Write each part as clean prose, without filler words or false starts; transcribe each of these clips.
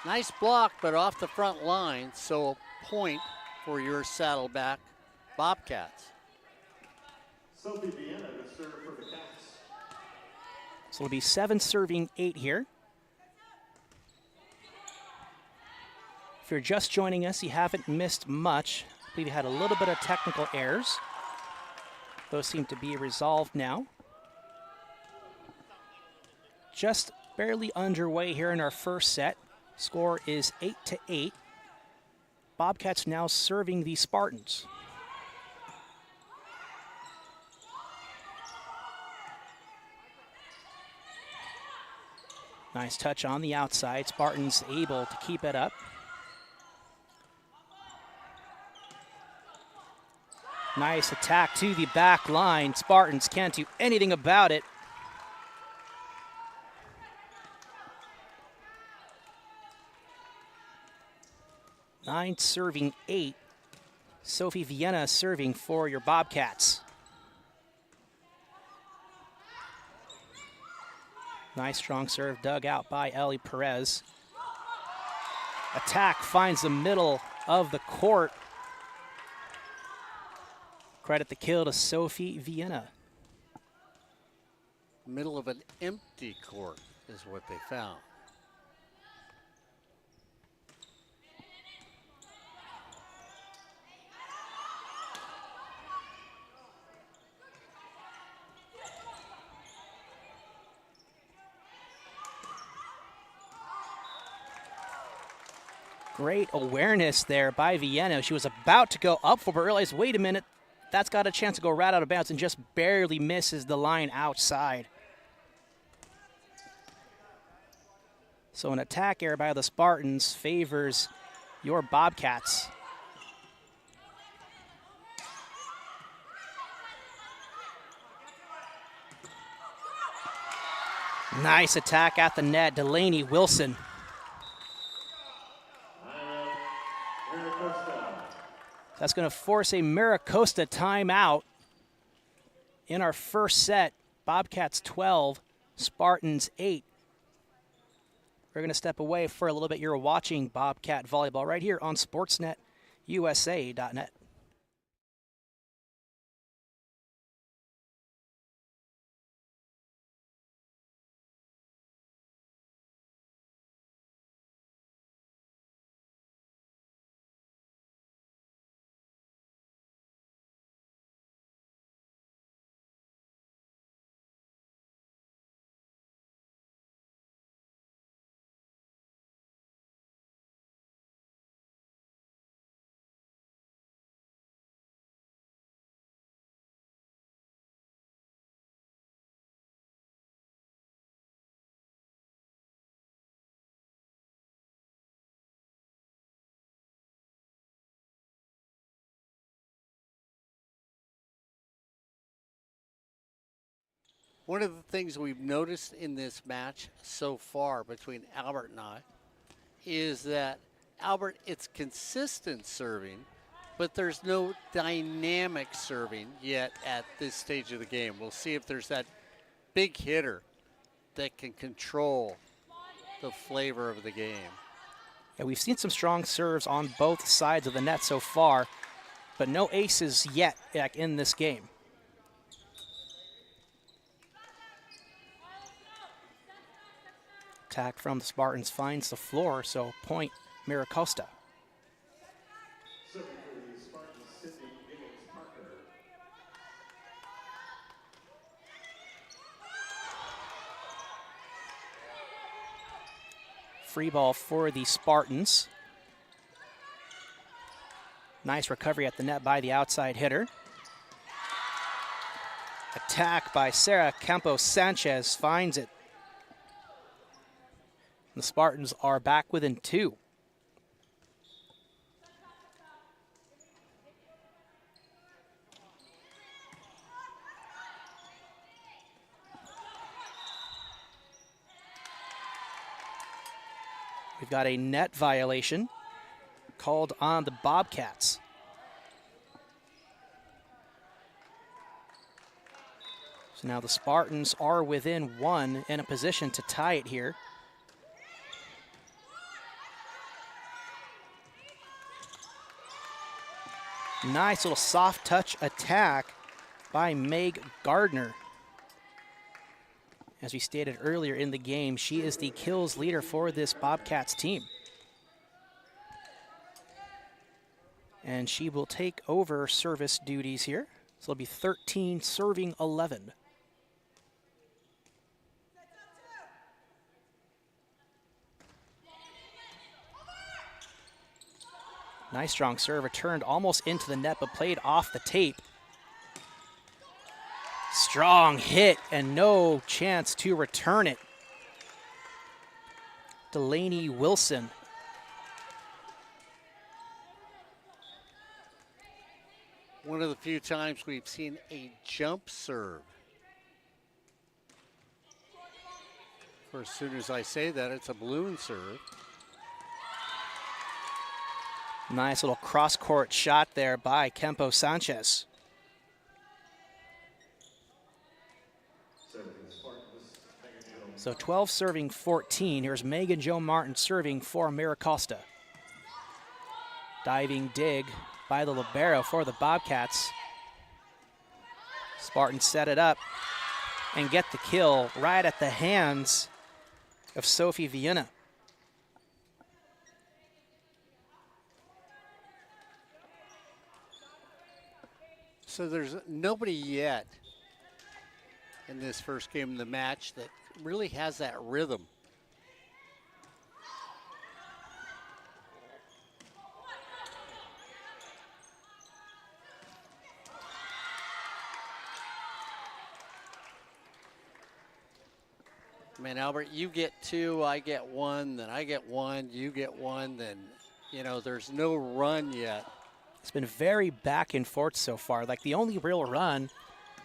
Nice block, but off the front line, so a point for your Saddleback Bobcats. Sophie Vienna to serve for the Cats. So it'll be 7 serving 8 here. If you're just joining us, you haven't missed much. I believe you had a little bit of technical errors. Those seem to be resolved now. Just barely underway here in our first set. Score is 8-8. Bobcats now serving the Spartans. Nice touch on the outside. Spartans able to keep it up. Nice attack to the back line. Spartans can't do anything about it. Nine serving 8. Sophie Vienna serving for your Bobcats. Nice strong serve dug out by Ellie Perez. Attack finds the middle of the court. Credit the kill to Sophie Vienna. Middle of an empty court is what they found. Great awareness there by Vienna. She was about to go up for, but realized, wait a minute, that's got a chance to go right out of bounds and just barely misses the line outside. So an attack error by the Spartans favors your Bobcats. Nice attack at the net, Delaney Wilson. That's going to force a MiraCosta timeout in our first set. Bobcats 12, Spartans 8. We're going to step away for a little bit. You're watching Bobcat Volleyball right here on SportsNetUSA.net. One of the things we've noticed in this match so far between Albert and I is that Albert, it's consistent serving, but there's no dynamic serving yet at this stage of the game. We'll see if there's that big hitter that can control the flavor of the game. Yeah, we've seen some strong serves on both sides of the net so far, but no aces yet in this game. Attack from the Spartans finds the floor, so point MiraCosta. Free ball for the Spartans. Nice recovery at the net by the outside hitter. Attack by Sarah Campos Sanchez finds it. The Spartans are back within 2. We've got a net violation called on the Bobcats. So now the Spartans are within 1 in a position to tie it here. Nice little soft touch attack by Meg Gardner. As we stated earlier in the game, she is the kills leader for this Bobcats team. And she will take over service duties here. So it'll be 13 serving 11. Nice strong serve, returned almost into the net, but played off the tape. Strong hit and no chance to return it. Delaney Wilson. One of the few times we've seen a jump serve. For as soon as I say that, it's a balloon serve. Nice little cross-court shot there by Kempo Sanchez. So 12 serving 14. Here's Megan Jo Martin serving for MiraCosta. Diving dig by the libero for the Bobcats. Spartans set it up and get the kill right at the hands of Sophie Vienna. So there's nobody yet in this first game of the match that really has that rhythm. Man, Albert, you get two, I get one, then I get one, you get one, then, you know, there's no run yet. It's been very back and forth so far. Like, the only real run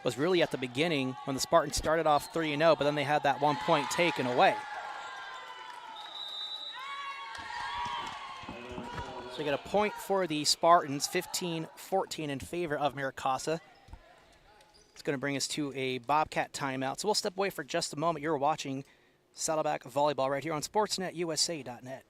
was really at the beginning when the Spartans started off 3-0, but then they had that 1 point taken away. So you get a point for the Spartans, 15-14 in favor of MiraCosta. It's going to bring us to a Bobcat timeout. So we'll step away for just a moment. You're watching Saddleback Volleyball right here on SportsNetUSA.net.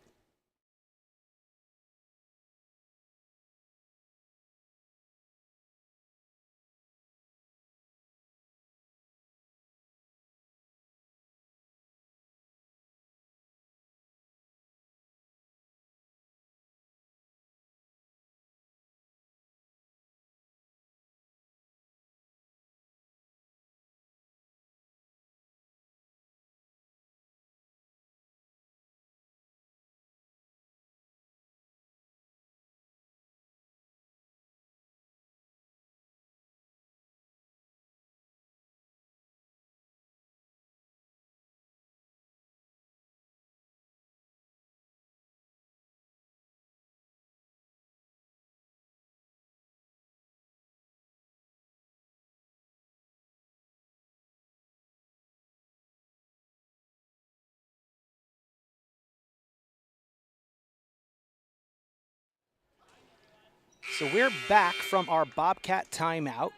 So we're back from our Bobcat timeout.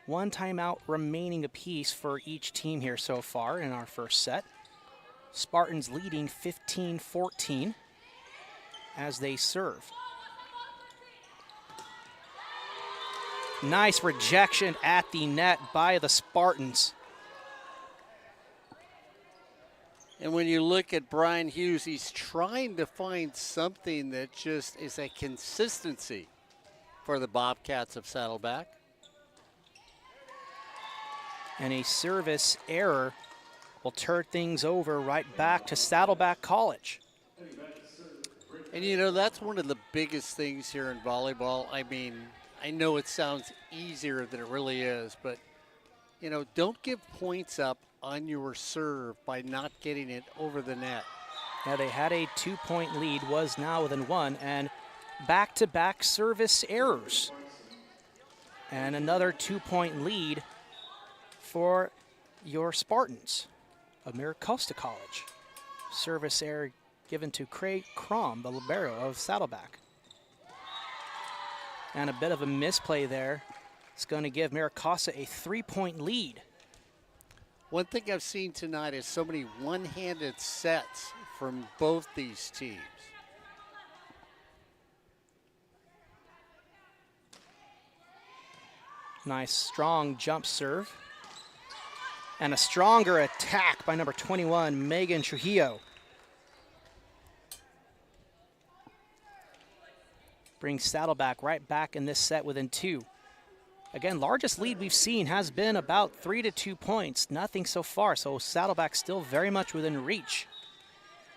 One timeout remaining apiece for each team here so far in our first set. Spartans leading 15-14 as they serve. Nice rejection at the net by the Spartans. And when you look at Brian Hughes, he's trying to find something that just is a consistency for the Bobcats of Saddleback. And a service error will turn things over right back to Saddleback College. And you know, that's one of the biggest things here in volleyball. I mean, I know it sounds easier than it really is, but, you know, don't give points up on your serve by not getting it over the net. Now they had a 2-point lead, was now within one, and back-to-back service errors. And another 2-point lead for your Spartans of MiraCosta College. Service error given to Craig Crom, the libero of Saddleback. And a bit of a misplay there. It's going to give MiraCosta a 3-point lead. One thing I've seen tonight is so many one-handed sets from both these teams. Nice strong jump serve. And a stronger attack by number 21, Megan Trujillo. Brings Saddleback right back in this set within 2. Again, largest lead we've seen has been about 3 to 2 points. Nothing so far, so Saddleback still very much within reach.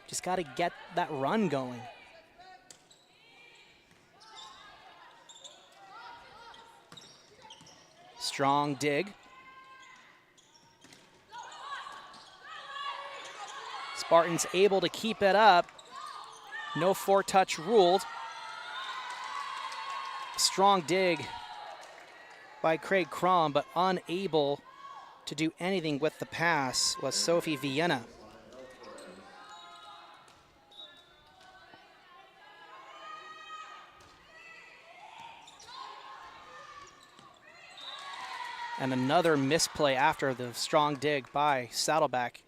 Just got to get that run going. Strong dig. Spartans able to keep it up. No foretouch ruled. Strong dig by Craig Crom, but unable to do anything with the pass was Sophie Vienna. And another misplay after the strong dig by Saddleback.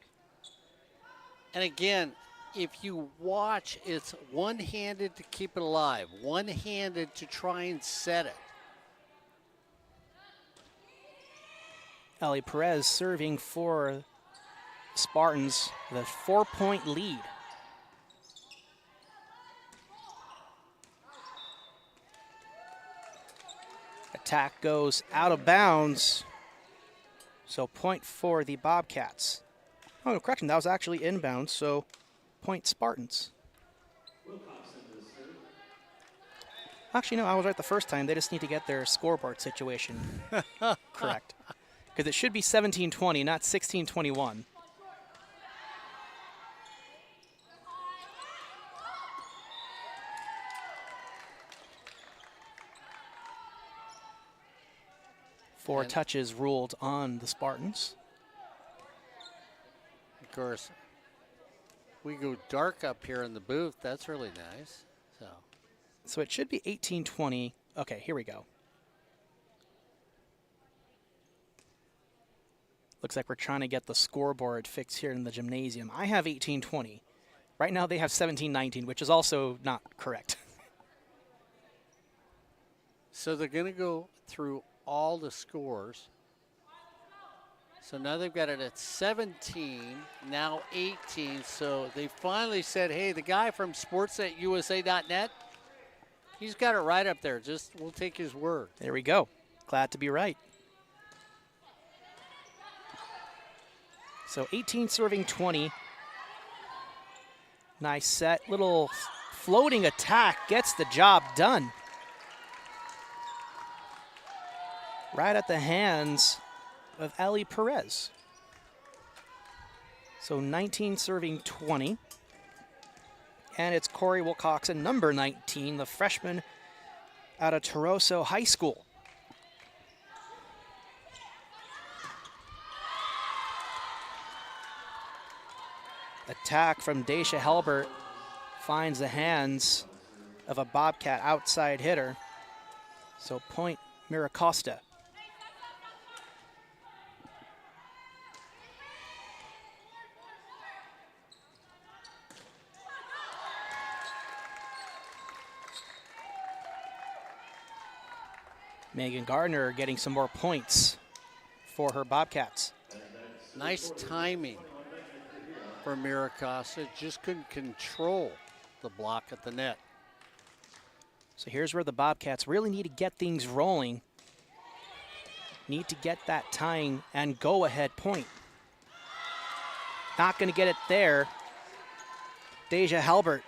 And again, if you watch, it's one-handed to keep it alive, one-handed to try and set it. Ellie Perez serving for Spartans with a 4-point lead. Attack goes out of bounds. So point for the Bobcats. Oh, no, correction, that was actually inbound, so point Spartans. Actually, no, I was right the first time. They just need to get their scoreboard situation correct. Because it should be 17-20, not 16-21. Four touches ruled on the Spartans. Of course, we go dark up here in the booth. That's really nice. So it should be 18-20. Okay, here we go. Looks like we're trying to get the scoreboard fixed here in the gymnasium. I have 18-20. Right now they have 17-19, which is also not correct. So they're going to go through all the scores. So now they've got it at 17, now 18. So they finally said, hey, the guy from sports@usa.net, he's got it right up there. Just we'll take his word. There we go. Glad to be right. So 18 serving 20. Nice set. Little floating attack gets the job done. Right at the hands of Ellie Perez. So 19 serving 20. And it's Corey Wilcoxon, number 19, the freshman out of Toroso High School. Attack from Daisha Helbert finds the hands of a Bobcat outside hitter. So point MiraCosta. Megan Gardner getting some more points for her Bobcats. Nice timing for MiraCosta. Just couldn't control the block at the net. So here's where the Bobcats really need to get things rolling. Need to get that tying and go-ahead point. Not going to get it there. Deja Halbert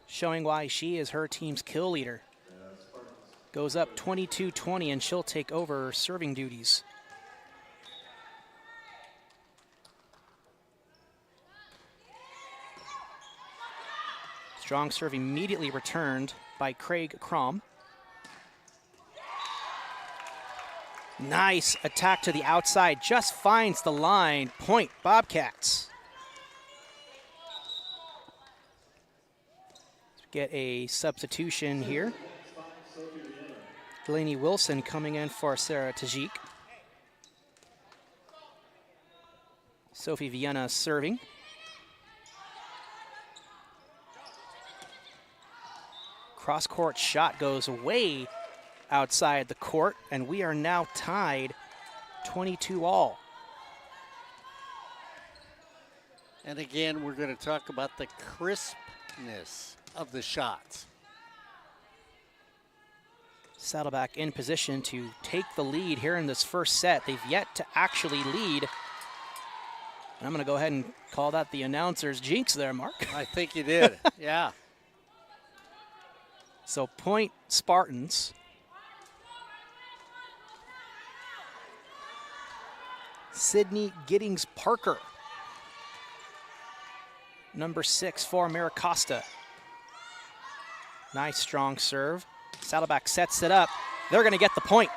showing why she is her team's kill leader. Goes up 22-20, and she'll take over serving duties. Strong serve immediately returned by Craig Crom. Nice attack to the outside, just finds the line. Point Bobcats. Get a substitution here. Delaney Wilson coming in for Sarah Tajik. Sophie Vienna serving. Cross-court shot goes away outside the court, and we are now tied 22 all. And again, we're going to talk about the crispness of the shots. Saddleback in position to take the lead here in this first set. They've yet to actually lead. And I'm going to go ahead and call that the announcer's jinx there, Mark. I think you did, yeah. So point Spartans. Sydney Giddings-Parker. Number 6 for MiraCosta. Nice strong serve. Saddleback sets it up. They're going to get the point.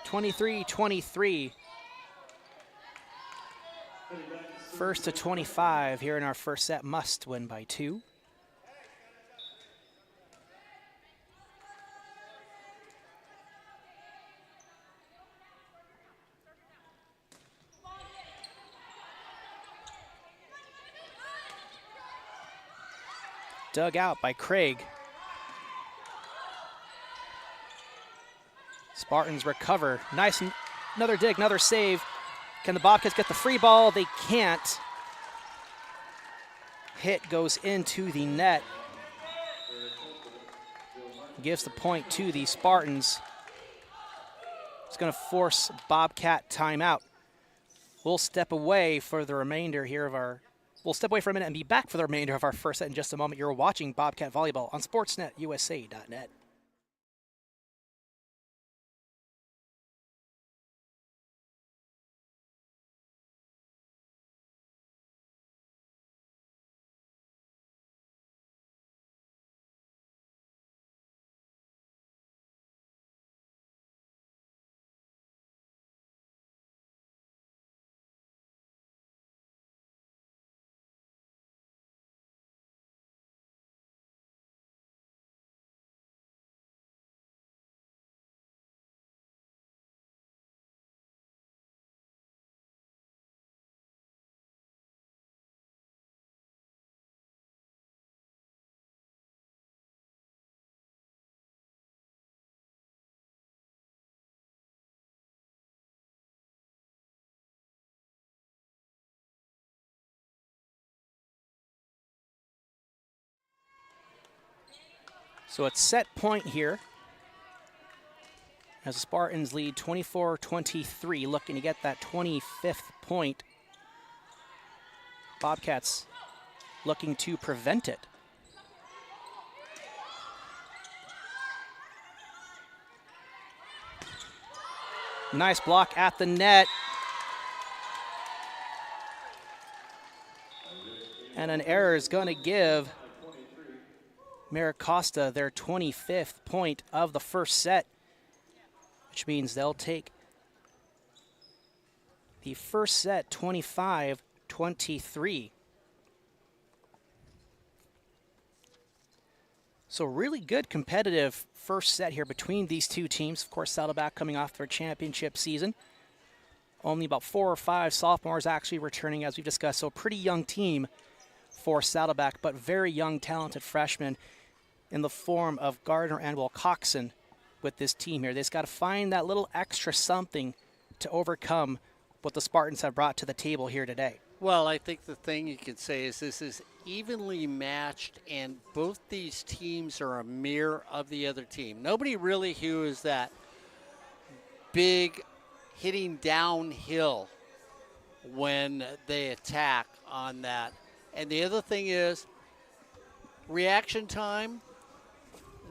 (23-23). First to 25 here in our first set. Must win by 2. Dug out by Craig. Spartans recover. Nice, another dig, another save. Can the Bobcats get the free ball? They can't. Hit goes into the net. Gives the point to the Spartans. It's going to force Bobcat timeout. We'll step away for the remainder here of our We'll step away for a minute and be back for the remainder of our first set in just a moment. You're watching Bobcat Volleyball on SportsNetUSA.net. So it's set point here as the Spartans lead 24-23, looking to get that 25th point. Bobcats looking to prevent it. Nice block at the net. And an error is going to give MiraCosta their 25th point of the first set, which means they'll take the first set 25-23. So really good competitive first set here between these two teams. Of course, Saddleback coming off their championship season. Only about 4 or 5 sophomores actually returning, as we've discussed. So a pretty young team for Saddleback, but very young, talented freshmen in the form of Gardner and Wilcoxon with this team here. They just got to find that little extra something to overcome what the Spartans have brought to the table here today. Well, I think the thing you could say is this is evenly matched, and both these teams are a mirror of the other team. Nobody really who is that big hitting downhill when they attack on that. And the other thing is reaction time,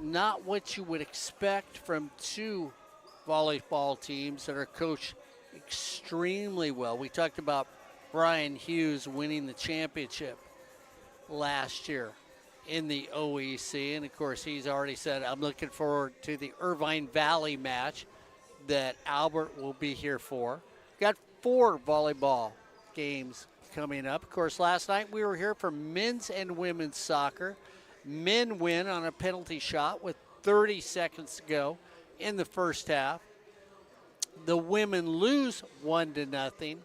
not what you would expect from two volleyball teams that are coached extremely well. We talked about Brian Hughes winning the championship last year in the OEC, and of course he's already said, I'm looking forward to the Irvine Valley match that Albert will be here for. Got 4 volleyball games coming up. Of course, last night we were here for men's and women's soccer. Men win on a penalty shot with 30 seconds to go in the first half. The women lose 1-0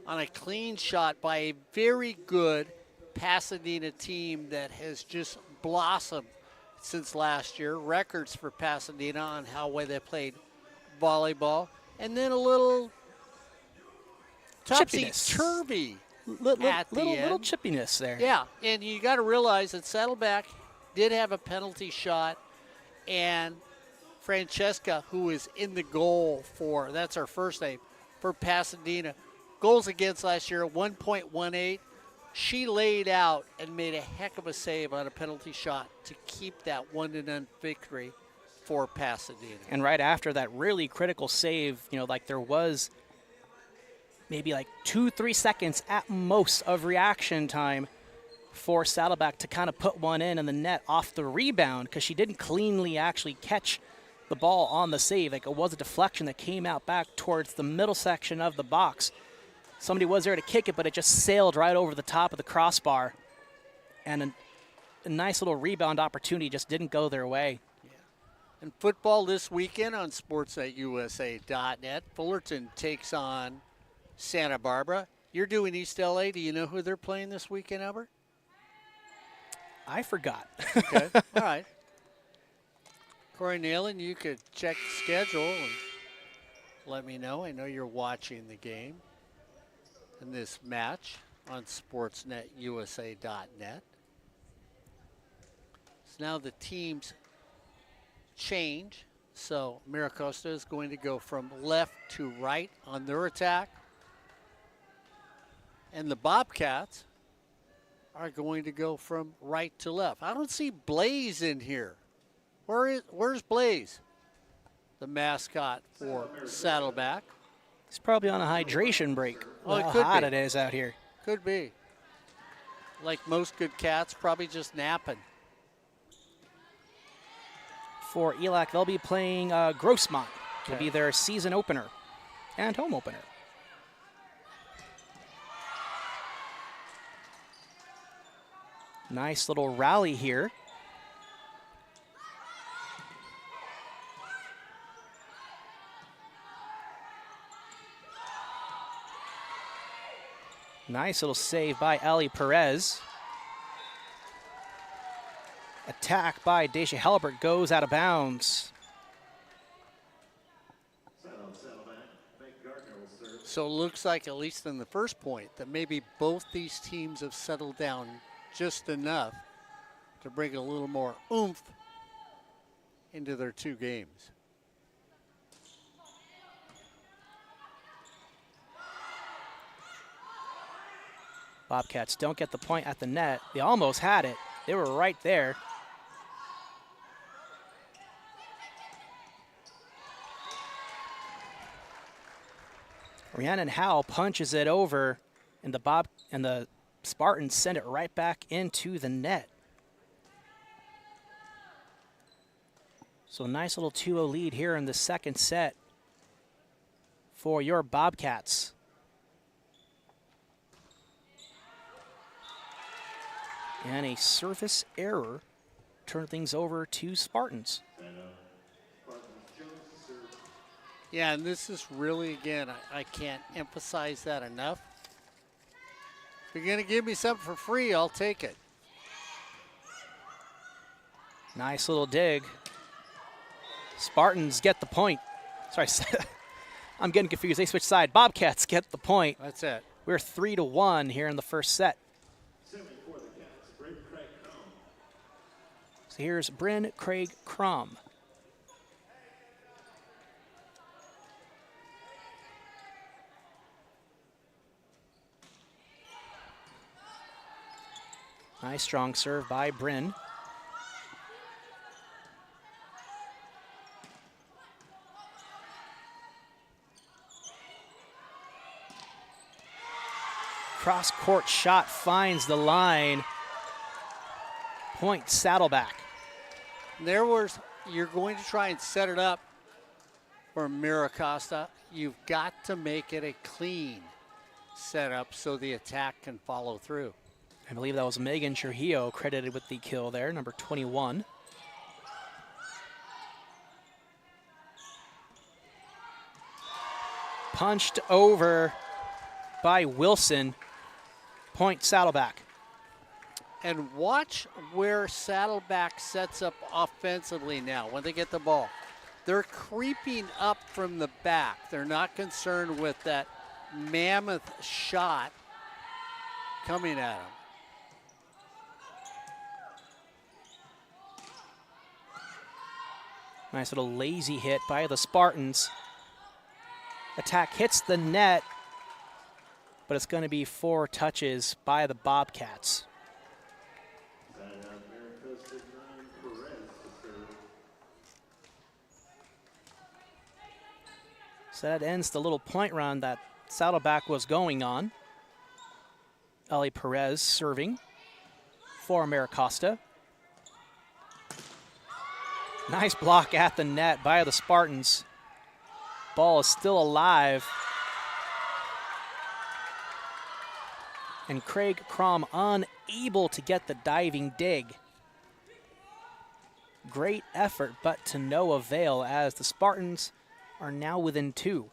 on a clean shot by a very good Pasadena team that has just blossomed since last year. Records for Pasadena on how well they played volleyball. And then a little topsy-turvy at the end. Little chippiness there. Yeah, and you got to realize that Saddleback did have a penalty shot, and Francesca, who is in the goal for, that's our first name, for Pasadena. Goals against last year, 1.18. She laid out and made a heck of a save on a penalty shot to keep that 1-0 victory for Pasadena. And right after that really critical save, like there was maybe like 2-3 seconds at most of reaction time for Saddleback to kind of put one in the net off the rebound, because she didn't cleanly actually catch the ball on the save. Like, it was a deflection that came out back towards the middle section of the box. Somebody was there to kick it, but it just sailed right over the top of the crossbar. And a nice little rebound opportunity just didn't go their way. Yeah. And football this weekend on sportsnetusa.net. Fullerton takes on Santa Barbara. You're doing East LA. Do you know who they're playing this weekend, Albert? I forgot. Okay, all right. Corey Nalen, you could check the schedule and let me know. I know you're watching the game in this match on sportsnetusa.net. So now the teams change. So MiraCosta is going to go from left to right on their attack. And the Bobcats are going to go from right to left. I don't see Blaze in here. Where's Blaze? The mascot for Saddleback. He's probably on a hydration break. Oh, it how could hot be. it is out here. Could be. Like most good cats, probably just napping. For ELAC, they'll be playing Grossmont. It'll Okay. be their season opener and home opener. Nice little rally here. Nice little save by Ali Perez. Attack by Daisha Halbert goes out of bounds. So it looks like, at least in the first point, that maybe both these teams have settled down just enough to bring a little more oomph into their two games. Bobcats don't get the point at the net. They almost had it. They were right there. Rhiannon Howe punches it over, and the Spartans send it right back into the net. So a nice little 2-0 lead here in the second set for your Bobcats. And a service error turned things over to Spartans. Yeah, and this is really, again, I can't emphasize that enough. If you're going to give me something for free, I'll take it. Nice little dig. Spartans get the point. Sorry, I'm getting confused. They switch side. Bobcats get the point. That's it. We're 3-1 here in the first set. So here's Bryn Craig Crum. Nice strong serve by Bryn. Cross-court shot finds the line. Point Saddleback. You're going to try and set it up for MiraCosta. You've got to make it a clean setup so the attack can follow through. I believe that was Megan Trujillo credited with the kill there, number 21. Punched over by Wilson. Point Saddleback. And watch where Saddleback sets up offensively now when they get the ball. They're creeping up from the back. They're not concerned with that mammoth shot coming at them. Nice little lazy hit by the Spartans. Attack hits the net, but it's going to be 4 touches by the Bobcats. So that ends the little point run that Saddleback was going on. Ellie Perez serving for MiraCosta. Nice block at the net by the Spartans. Ball is still alive. And Craig Crom unable to get the diving dig. Great effort, but to no avail as the Spartans are now within 2.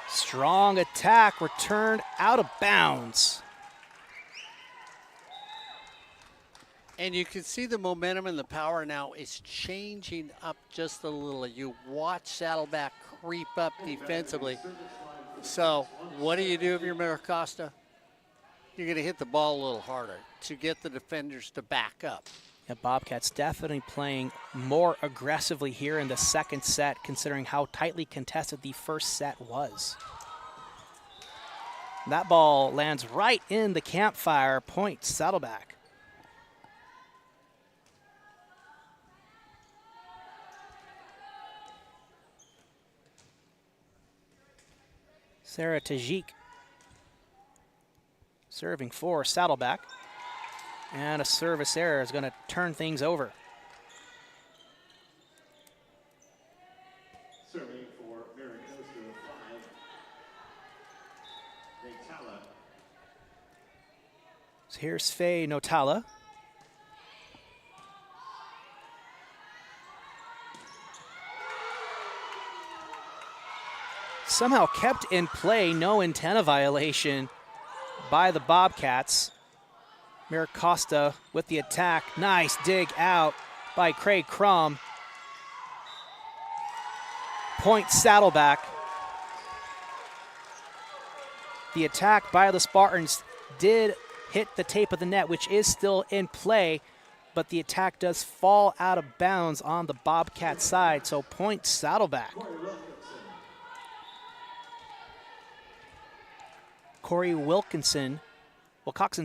Strong attack returned out of bounds. And you can see the momentum and the power now is changing up just a little. You watch Saddleback creep up defensively. So what do you do if you're MiraCosta? You're going to hit the ball a little harder to get the defenders to back up. Yeah, Bobcats definitely playing more aggressively here in the second set, considering how tightly contested the first set was. That ball lands right in the campfire. Point Saddleback. Sarah Tajik serving for Saddleback. And a service error is going to turn things over. Serving for MiraCosta 5, Natala. So here's Faye Notala. Somehow kept in play, no antenna violation by the Bobcats. MiraCosta with the attack. Nice dig out by Craig Crum. Point Saddleback. The attack by the Spartans did hit the tape of the net, which is still in play, but the attack does fall out of bounds on the Bobcat side, so point Saddleback. Corey Wilkinson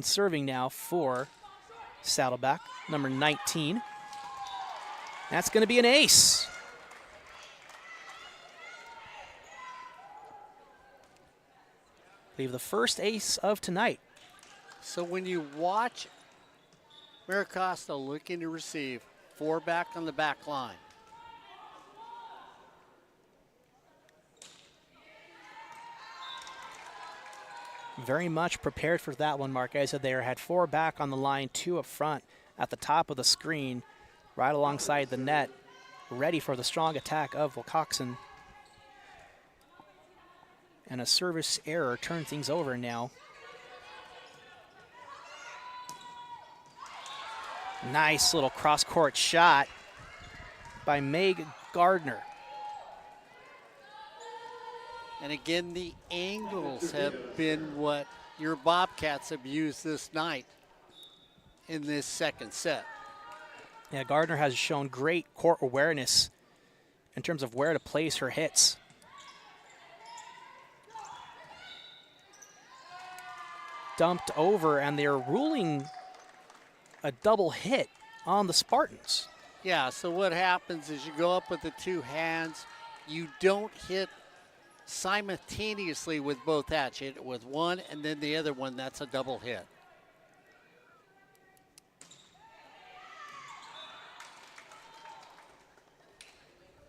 serving now for Saddleback, number 19. That's going to be an ace. I believe the first ace of tonight. So when you watch MiraCosta looking to receive, 4 back on the back line. Very much prepared for that one, Mark. As I said, they had 4 back on the line, 2 up front at the top of the screen, right alongside the net, ready for the strong attack of Wilcoxon. And a service error turned things over now. Nice little cross-court shot by Meg Gardner. And again, the angles have been what your Bobcats have used this night in this second set. Yeah, Gardner has shown great court awareness in terms of where to place her hits. Dumped over, and they're ruling a double hit on the Spartans. Yeah, so what happens is you go up with the 2 hands. You don't hit simultaneously with both hands. You hit it with one and then the other one. That's a double hit.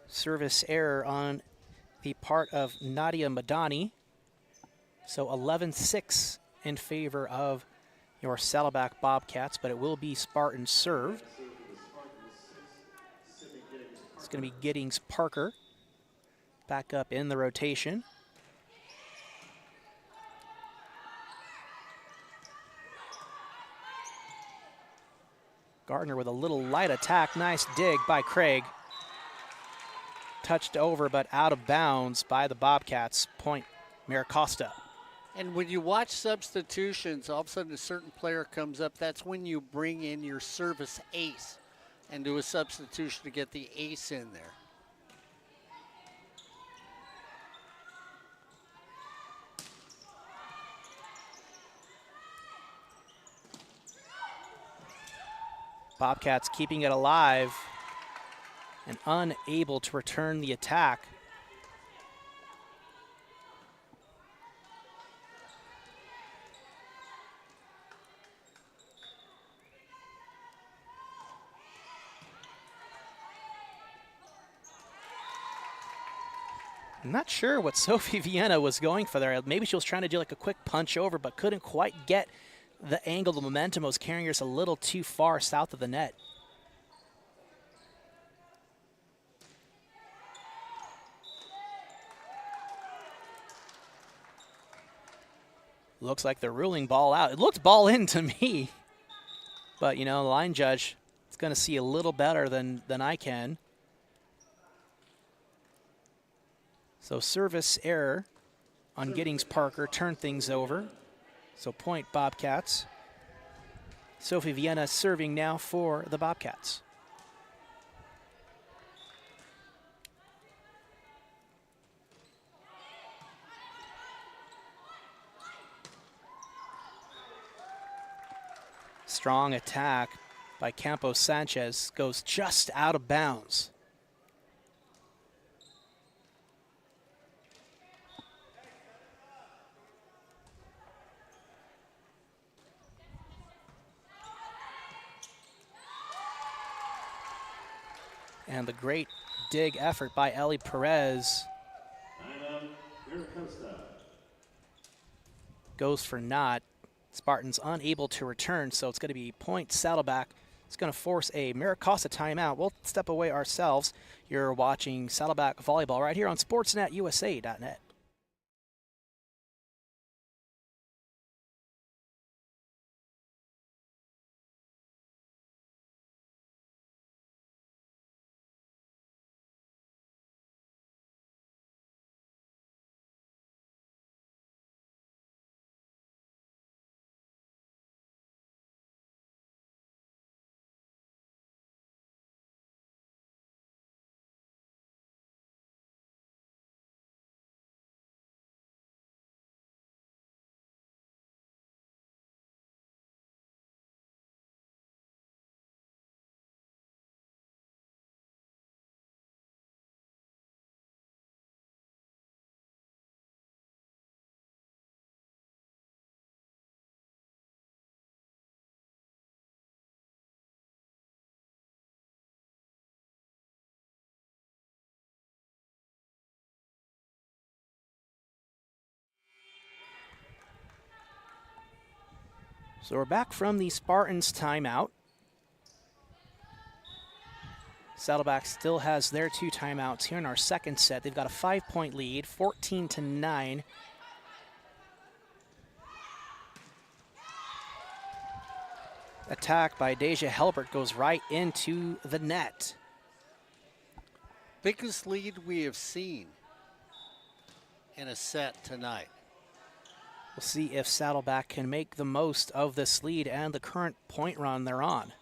Service error on the part of Nadia Madani. So 11-6 in favor of your Saddleback Bobcats, but it will be Spartan serve. It's going to be Giddings Parker back up in the rotation. Gardner with a little light attack. Nice dig by Craig. Touched over but out of bounds by the Bobcats. Point MiraCosta. And when you watch substitutions, all of a sudden a certain player comes up. That's when you bring in your service ace and do a substitution to get the ace in there. Bobcats keeping it alive and unable to return the attack. I'm not sure what Sophie Vienna was going for there. Maybe she was trying to do like a quick punch over, but couldn't quite get the angle. The momentum was carrying her a little too far south of the net. Looks like they're ruling ball out. It looked ball in to me. But, you know, the line judge is going to see a little better than I can. So service error on Giddings Parker turned things over. So point Bobcats. Sophie Vienna serving now for the Bobcats. Strong attack by Campos Sanchez goes just out of bounds. And the great dig effort by Ellie Perez goes for naught. Spartans unable to return, so it's going to be point Saddleback. It's going to force a MiraCosta timeout. We'll step away ourselves. You're watching Saddleback Volleyball right here on SportsNetUSA.net. So we're back from the Spartans timeout. Saddleback still has their 2 timeouts here in our second set. They've got a 5-point lead, 14-9. Attack by Deja Helbert goes right into the net. Biggest lead we have seen in a set tonight. We'll see if Saddleback can make the most of this lead and the current point run they're on.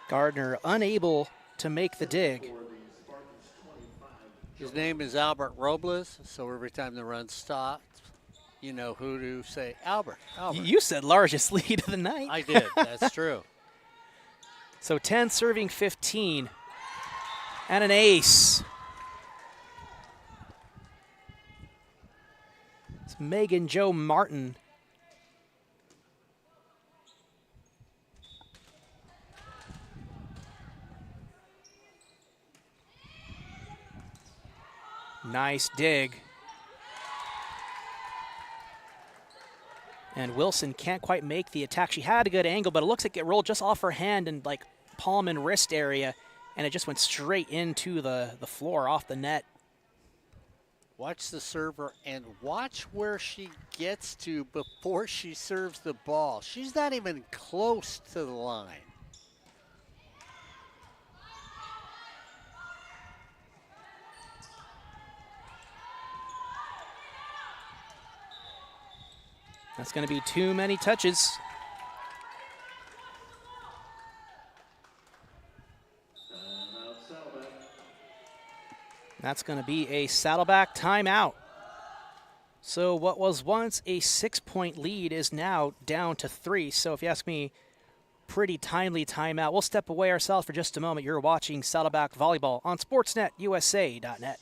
Gardner unable to make the dig. His name is Albert Robles, so every time the run stops, you know who to say, Albert. You said largest lead of the night. I did, that's true. So 10 serving 15 and an ace. It's Megan Jo Martin. Nice dig. And Wilson can't quite make the attack. She had a good angle, but it looks like it rolled just off her hand and like palm and wrist area, and it just went straight into the floor off the net. Watch the server and watch where she gets to before she serves the ball. She's not even close to the line. That's going to be too many touches. That's going to be a Saddleback timeout. So what was once a 6-point lead is now down to 3. So if you ask me, pretty timely timeout. We'll step away ourselves for just a moment. You're watching Saddleback Volleyball on SportsNetUSA.net.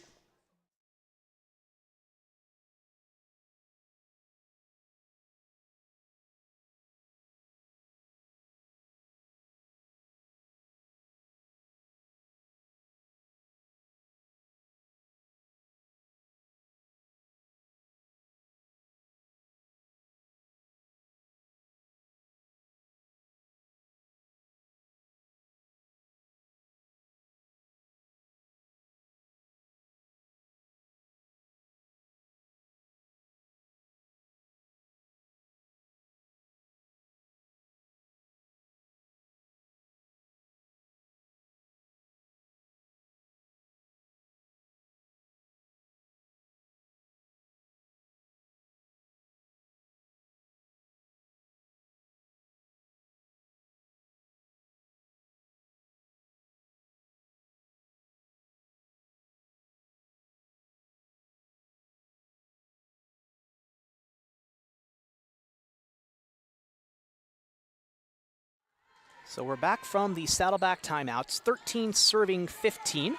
So we're back from the Saddleback timeouts, 13 serving 15.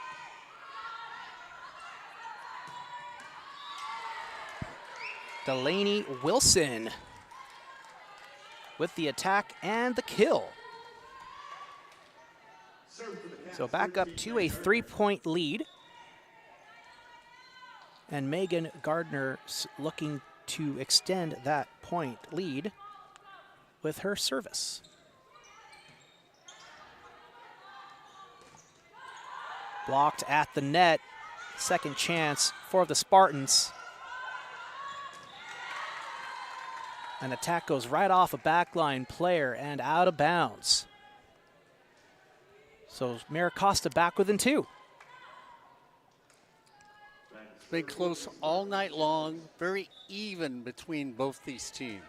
Delaney Wilson with the attack and the kill. So back up to a 3-point lead. And Megan Gardner looking to extend that point lead with her service. Blocked at the net. Second chance for the Spartans. An attack goes right off a backline player and out of bounds. So MiraCosta back within 2. It's been close all night long, very even between both these teams.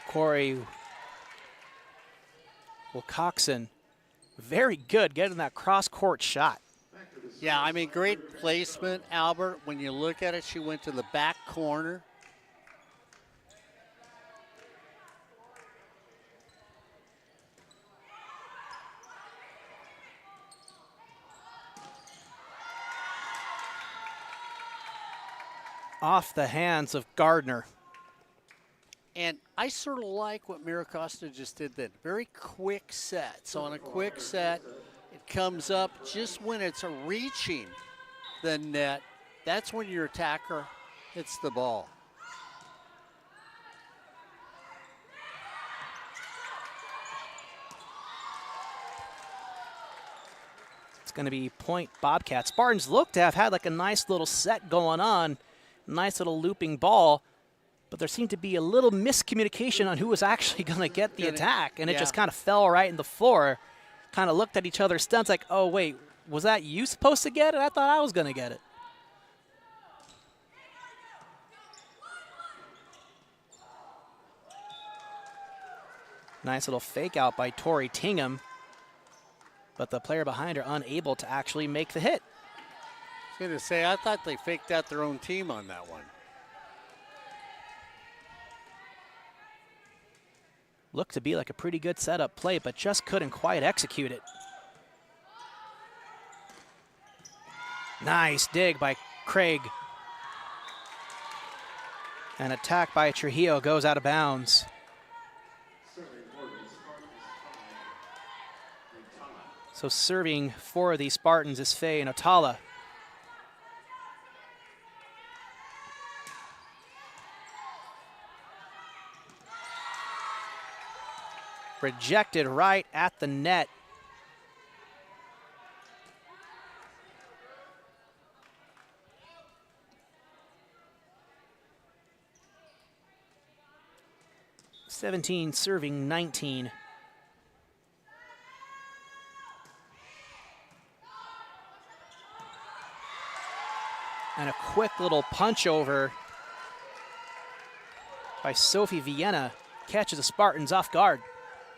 Corey Wilcoxon, very good getting that cross-court shot. Yeah, I mean, great placement, Albert. When you look at it, she went to the back corner. Off the hands of Gardner. And I sort of like what MiraCosta just did then. Very quick set. So on a quick set, it comes up just when it's reaching the net. That's when your attacker hits the ball. It's going to be point Bobcats. Spartans look to have had like a nice little set going on. Nice little looping ball. But there seemed to be a little miscommunication on who was actually going to get the attack. And it just kind of fell right in the floor. Kind of looked at each other's stunts like, oh, wait, was that you supposed to get it? I thought I was going to get it. Nice little fake out by Tori Tingham. But the player behind her unable to actually make the hit. I was going to say, I thought they faked out their own team on that one. Looked to be like a pretty good setup play, but just couldn't quite execute it. Nice dig by Craig. An attack by Trujillo goes out of bounds. So serving for the Spartans is Faye Notala. Rejected right at the net. (17) serving 19. And a quick little punch over by Sophie Vienna catches the Spartans off guard.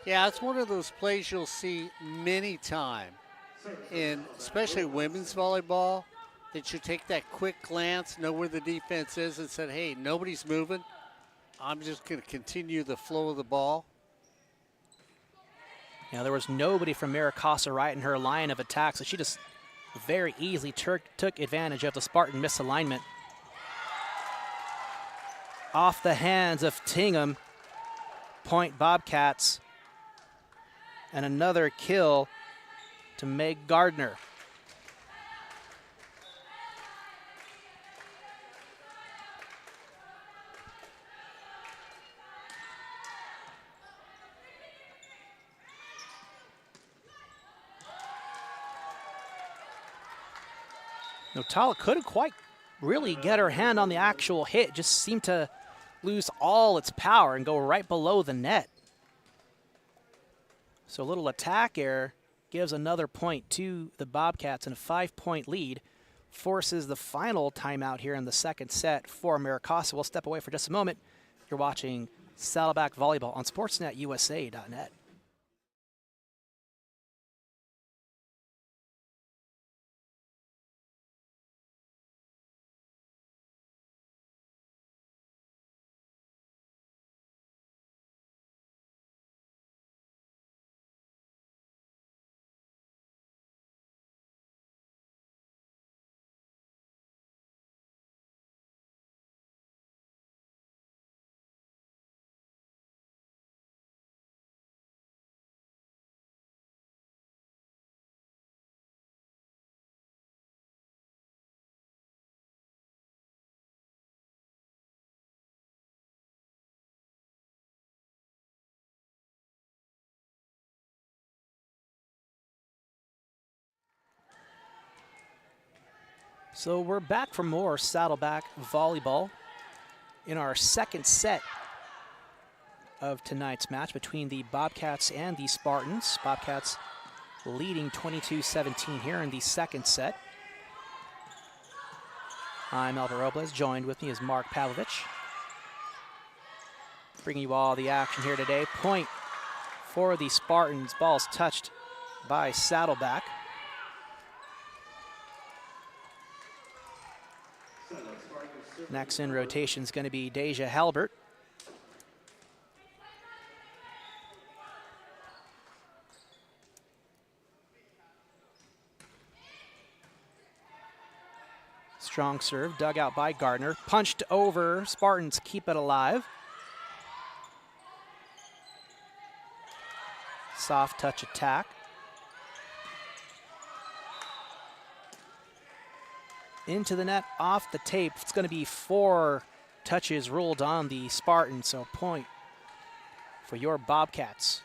Yeah, it's one of those plays you'll see many times in especially women's volleyball, that you take that quick glance, know where the defense is, and said, hey, nobody's moving. I'm just going to continue the flow of the ball. Yeah, there was nobody from MiraCosta right in her line of attack, so she just very easily took advantage of the Spartan misalignment. Off the hands of Tingham, point Bobcats. And another kill to Meg Gardner. Tala couldn't quite really get her hand on the actual hit, just seemed to lose all its power and go right below the net. So a little attack error gives another point to the Bobcats, and a 5-point lead forces the final timeout here in the second set for MiraCosta. We'll step away for just a moment. You're watching Saddleback Volleyball on SportsNetUSA.net. So we're back for more Saddleback Volleyball in our second set of tonight's match between the Bobcats and the Spartans. Bobcats leading 22-17 here in the second set. I'm Albert Robles. Joined with me is Mark Pavlovich. Bringing you all the action here today. Point for the Spartans. Ball's touched by Saddleback. Next in rotation is going to be Deja Halbert. Strong serve, dug out by Gardner. Punched over, Spartans keep it alive. Soft touch attack. Into the net, off the tape. It's going to be 4 touches ruled on the Spartans, so point for your Bobcats.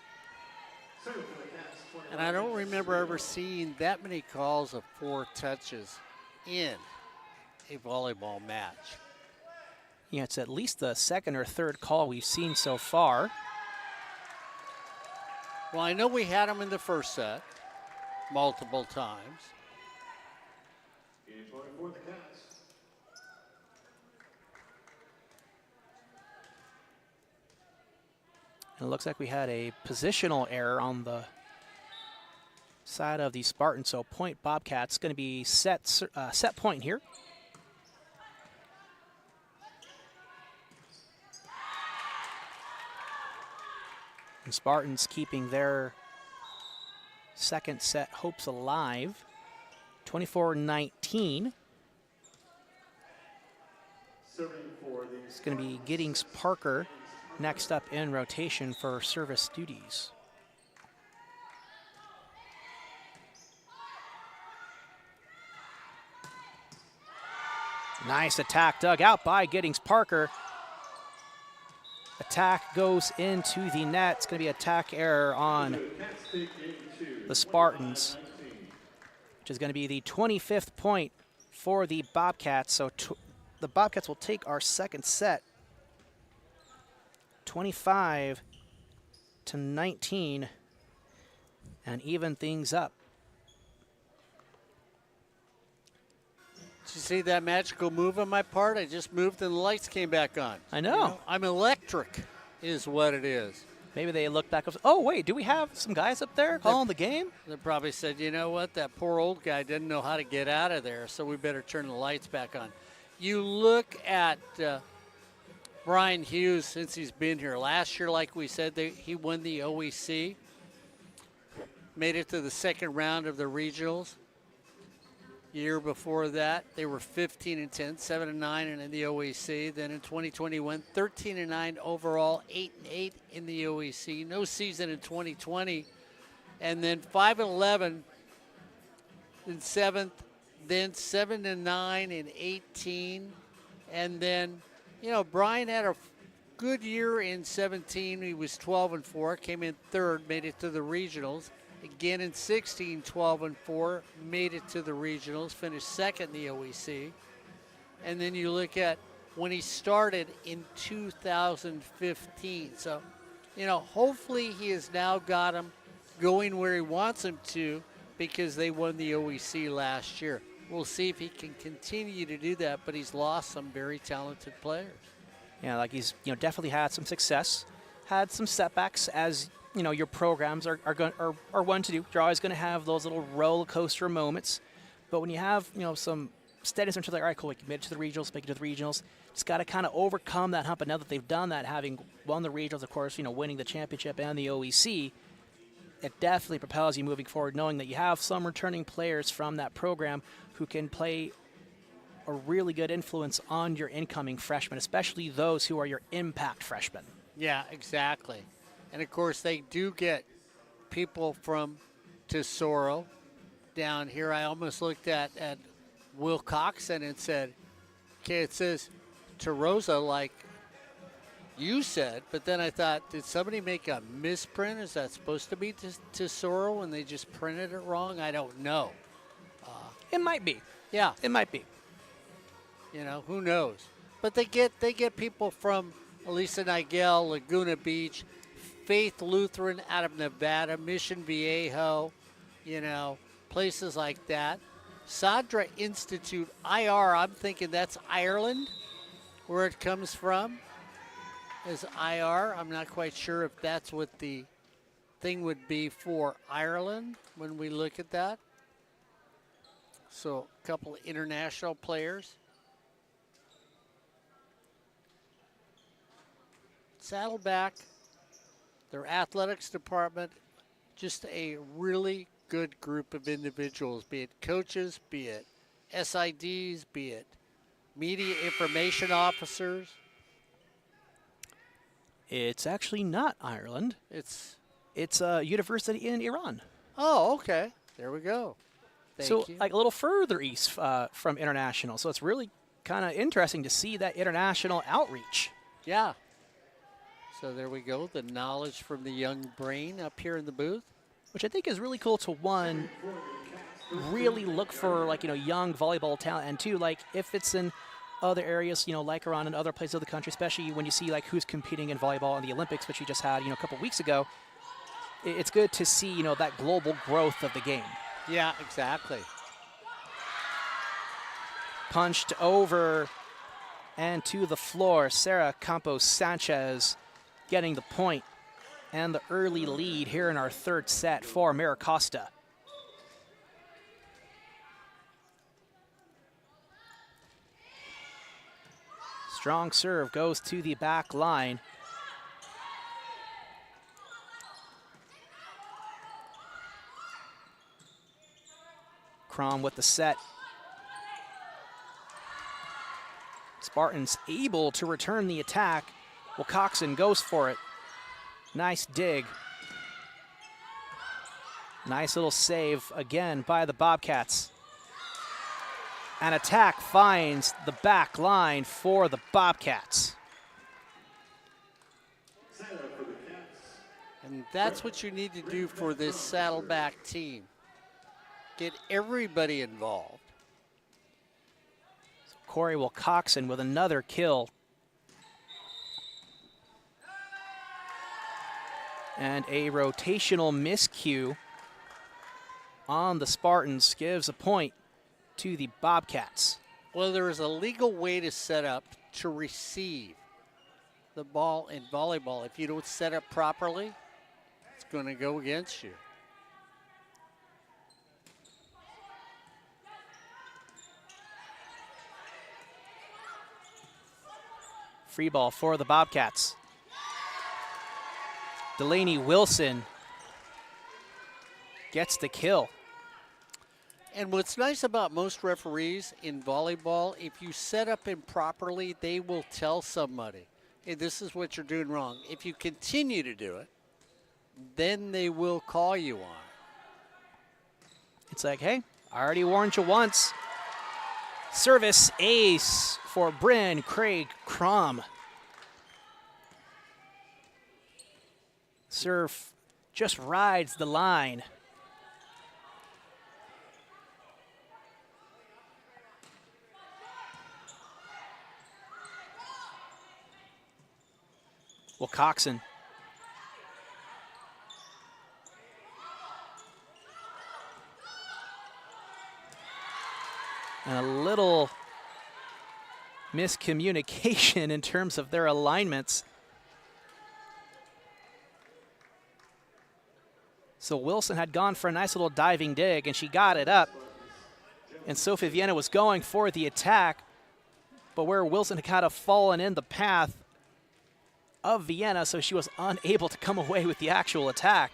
And I don't remember ever seeing that many calls of 4 touches in a volleyball match. Yeah, it's at least the second or third call we've seen so far. Well, I know we had them in the first set multiple times. For the Cats. It looks like we had a positional error on the side of the Spartans, so point Bobcats. Going to be set point here. And Spartans keeping their second set hopes alive. 24-19. It's going to be Giddings Parker next up in rotation for service duties. Nice attack dug out by Giddings Parker. Attack goes into the net. It's going to be attack error on the Spartans, which is going to be the 25th point for the Bobcats. So the Bobcats will take our second set, 25-19, and even things up. Did you see that magical move on my part? I just moved and the lights came back on. I know. I'm electric is what it is. Maybe they look back up. Oh, wait, do we have some guys up there calling the game? They probably said, you know what, that poor old guy didn't know how to get out of there, so we better turn the lights back on. You look at Brian Hughes since he's been here. Last year, like we said, he won the OEC, made it to the second round of the regionals. Year before that, they were 15-10, 7-9 in the OEC. Then in 2021, 13-9 overall, 8-8 in the OEC. No season in 2020, and then 5-11 in 7th, then 7-9 in 18, and then Brian had a good year in 17. He was 12-4, came in third, made it to the regionals. Again in 16, 12-4, made it to the regionals, finished second in the OEC. And then you look at when he started in 2015. So, hopefully he has now got him going where he wants him to because they won the OEC last year. We'll see if he can continue to do that, but he's lost some very talented players. Yeah, like he's definitely had some success, had some setbacks as your programs are one to do. You're always going to have those little roller coaster moments, but when you have some steadiness into like, all right, cool, we made it to the regionals, make it to the regionals. Just got to kind of overcome that hump. And now that they've done that, having won the regionals, of course, winning the championship and the OEC, it definitely propels you moving forward, knowing that you have some returning players from that program who can play a really good influence on your incoming freshmen, especially those who are your impact freshmen. Yeah, exactly. And, of course, they do get people from Tesoro down here. I almost looked at Will Coxon and said, okay, it says Terosa like you said, but then I thought, did somebody make a misprint? Is that supposed to be Tesoro and they just printed it wrong? I don't know. It might be. Yeah. It might be. Who knows? But they get people from Elisa Nigel, Laguna Beach, Faith Lutheran out of Nevada, Mission Viejo, places like that. Sadra Institute, IR, I'm thinking that's Ireland, where it comes from, is IR. I'm not quite sure if that's what the thing would be for Ireland when we look at that. So a couple of international players. Saddleback, their athletics department, just a really good group of individuals, be it coaches, be it SIDs, be it media information officers. It's actually not Ireland. It's a university in Iran. Oh, okay. There we go. Thank you. Like a little further east from international. So it's really kind of interesting to see that international outreach. Yeah. So there we go, the knowledge from the young brain up here in the booth. Which I think is really cool to, one, really look for, young volleyball talent, and two, if it's in other areas, like Iran and other places of the country, especially when you see, who's competing in volleyball in the Olympics, which you just had, a couple weeks ago, it's good to see, that global growth of the game. Yeah, exactly. Punched over and to the floor, Sarah Campos Sanchez getting the point and the early lead here in our third set for MiraCosta. Strong serve goes to the back line. Crom with the set. Spartans able to return the attack. Well, Coxon goes for it. Nice dig. Nice little save again by the Bobcats. An attack finds the back line for the Bobcats. And that's what you need to do for this Saddleback team. Get everybody involved. Corey Wilcoxon with another kill. And a rotational miscue on the Spartans gives a point to the Bobcats. Well, there is a legal way to set up to receive the ball in volleyball. If you don't set up properly, it's going to go against you. Free ball for the Bobcats. Delaney Wilson gets the kill. And what's nice about most referees in volleyball, if you set up improperly, they will tell somebody, hey, this is what you're doing wrong. If you continue to do it, then they will call you on it. It's like, hey, I already warned you once. Service ace for Bryn Craig Crom. Serve just rides the line. Wilcoxon. And a little miscommunication in terms of their alignments. So Wilson had gone for a nice little diving dig, and she got it up. And Sophie Vienna was going for the attack, but where Wilson had kind of fallen in the path of Vienna, so she was unable to come away with the actual attack.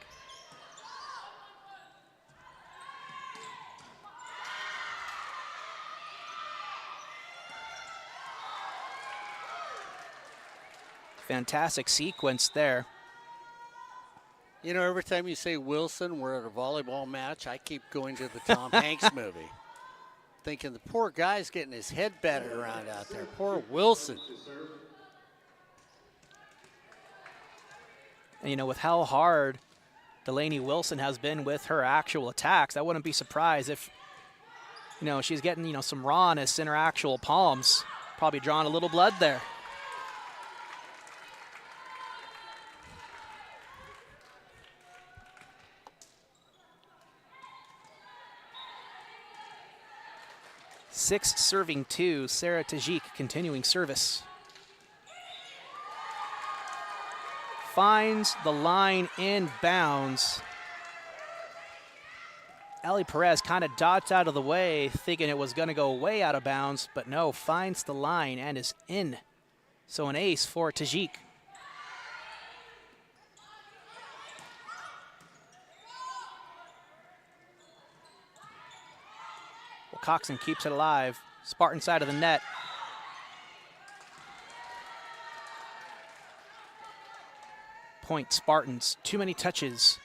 Fantastic sequence there. You know, every time you say Wilson, we're at a volleyball match, I keep going to the Tom Hanks movie. Thinking the poor guy's getting his head battered around out there. Poor Wilson. And, you know, with how hard Delaney Wilson has been with her actual attacks, I wouldn't be surprised if, you know, she's getting, you know, some rawness in her actual palms. Probably drawing a little blood there. Six serving two, Sarah Tajik continuing service. Finds the line in bounds. Ali Perez kind of dodged out of the way, thinking it was going to go way out of bounds, but no, finds the line and is in. So an ace for Tajik. Coxon keeps it alive. Spartan side of the net. Point Spartans. Too many touches.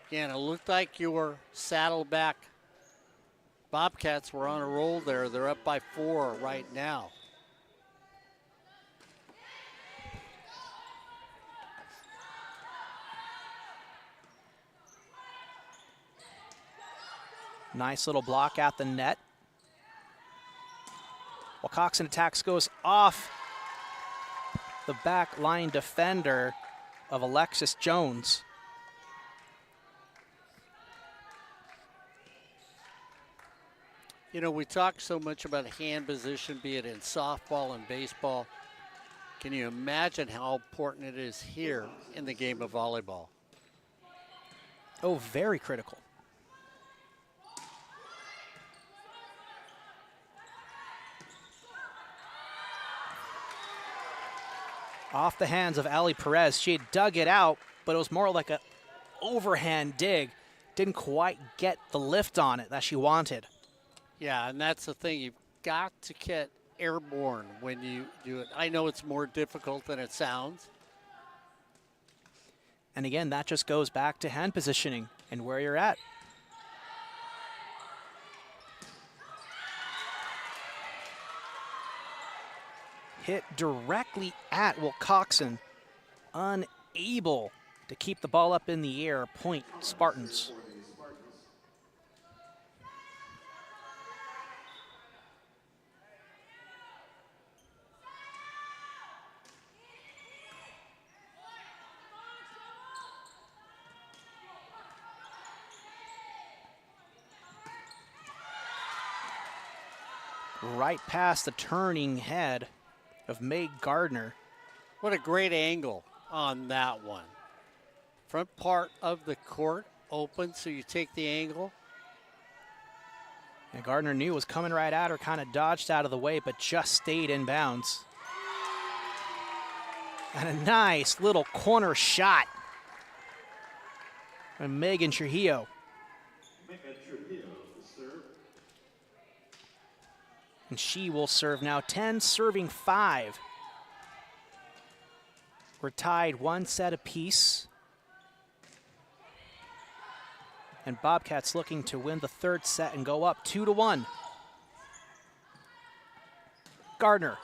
Again, it looked like your Saddleback Bobcats were on a roll there. They're up by 4 right now. Nice little block at the net. While Coxon attacks goes off the back line defender of Alexis Jones. You know, we talk so much about hand position, be it in softball and baseball. Can you imagine how important it is here in the game of volleyball? Oh, very critical. Off the hands of Ali Perez. She had dug it out, but it was more like an overhand dig. Didn't quite get the lift on it that she wanted. Yeah, and that's the thing. You've got to get airborne when you do it. I know it's more difficult than it sounds. And again, that just goes back to hand positioning and where you're at. Hit directly at Wilcoxon. unable to keep the ball up in the air. Point Spartans. Right past the turning head of Meg Gardner. What a great angle on that one. Front part of the court open, so you take the angle. And Gardner knew it was coming right at her, kind of dodged out of the way, but just stayed in bounds. And a nice little corner shot from Megan Trujillo. And she will serve now. 10 serving 5. We're tied 1 set apiece. And Bobcats looking to win the 3rd set and go up 2-1. Gardner.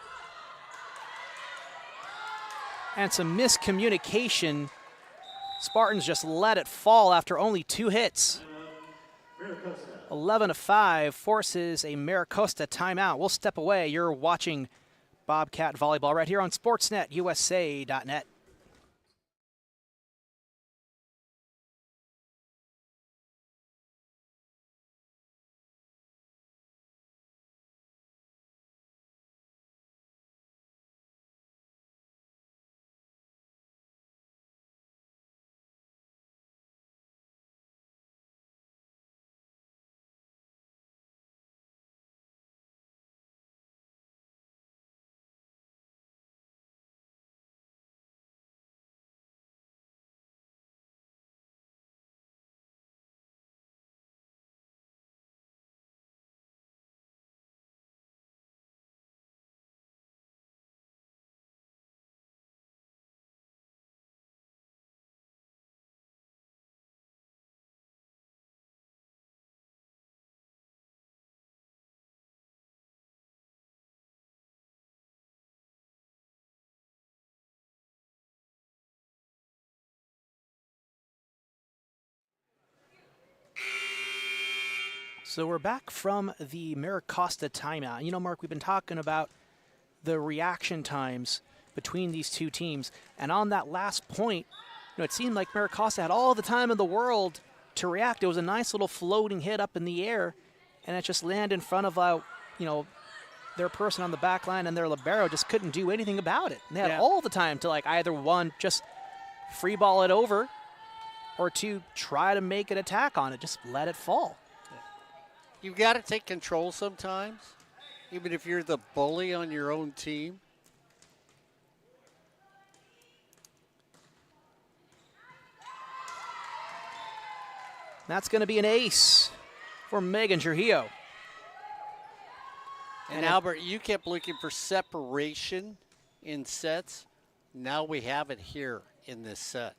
And some miscommunication. Spartans just let it fall after only 2 hits. 11-5 forces a MiraCosta timeout. We'll step away. You're watching Bobcat Volleyball right here on SportsNetUSA.net. So we're back from the MiraCosta timeout. You know, Mark, we've been talking about the reaction times between these two teams. And on that last point, you know, it seemed like MiraCosta had all the time in the world to react. It was a nice little floating hit up in the air, and it just landed in front of, their person on the back line, and their libero just couldn't do anything about it. And they had all the time to, either one, just free ball it over, or two, try to make an attack on it. Just let it fall. You've got to take control sometimes, even if you're the bully on your own team. That's going to be an ace for Megan Trujillo. And Albert, you kept looking for separation in sets. Now we have it here in this set.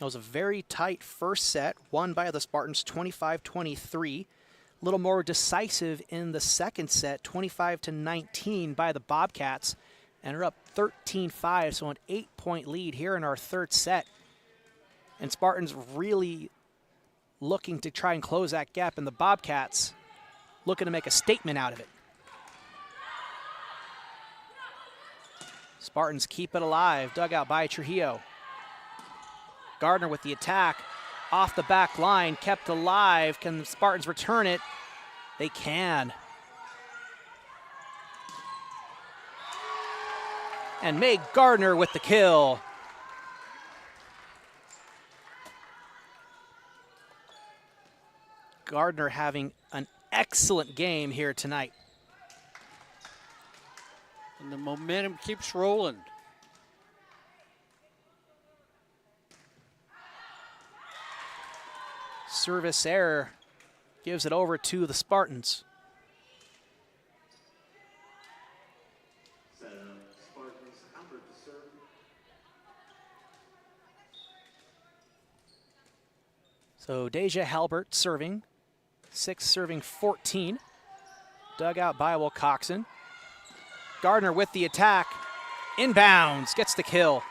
It was a very tight first set, won by the Spartans 25-23. A little more decisive in the second set, 25-19 by the Bobcats. And are up 13-5, so an 8-point lead here in our third set. And Spartans really looking to try and close that gap, and the Bobcats looking to make a statement out of it. Spartans keep it alive, dug out by Trujillo. Gardner with the attack, off the back line, kept alive. Can the Spartans return it? They can. And Meg Gardner with the kill. Gardner having an excellent game here tonight. And the momentum keeps rolling. Service error gives it over to the Spartans. So Deja Halbert serving, 6 serving 14. Dug out by Wilcoxon. Gardner with the attack, inbounds, gets the kill.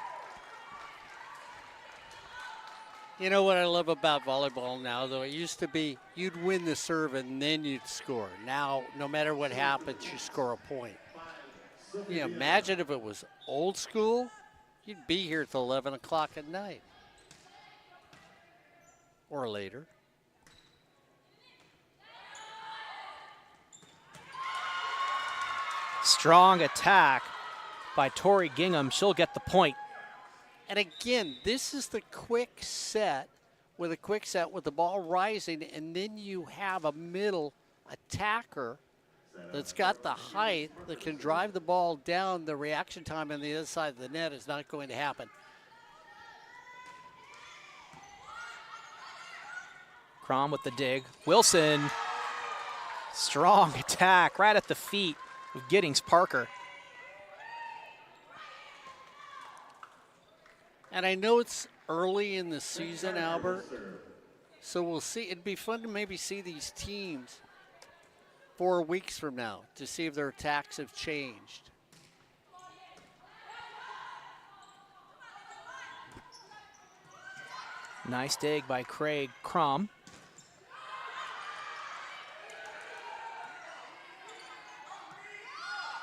You know what I love about volleyball now, though? It used to be you'd win the serve and then you'd score. Now, no matter what happens, you score a point. You imagine if it was old school, you'd be here till 11 o'clock at night or later. Strong attack by Tori Gingham. She'll get the point. And again, this is the quick set with the ball rising, and then you have a middle attacker that's got the height that can drive the ball down. The reaction time on the other side of the net is not going to happen. Crom with the dig. Wilson, strong attack right at the feet of Giddings Parker. And I know it's early in the season, Albert, so we'll see. It'd be fun to maybe see these teams 4 weeks from now to see if their attacks have changed. Nice dig by Craig Crom.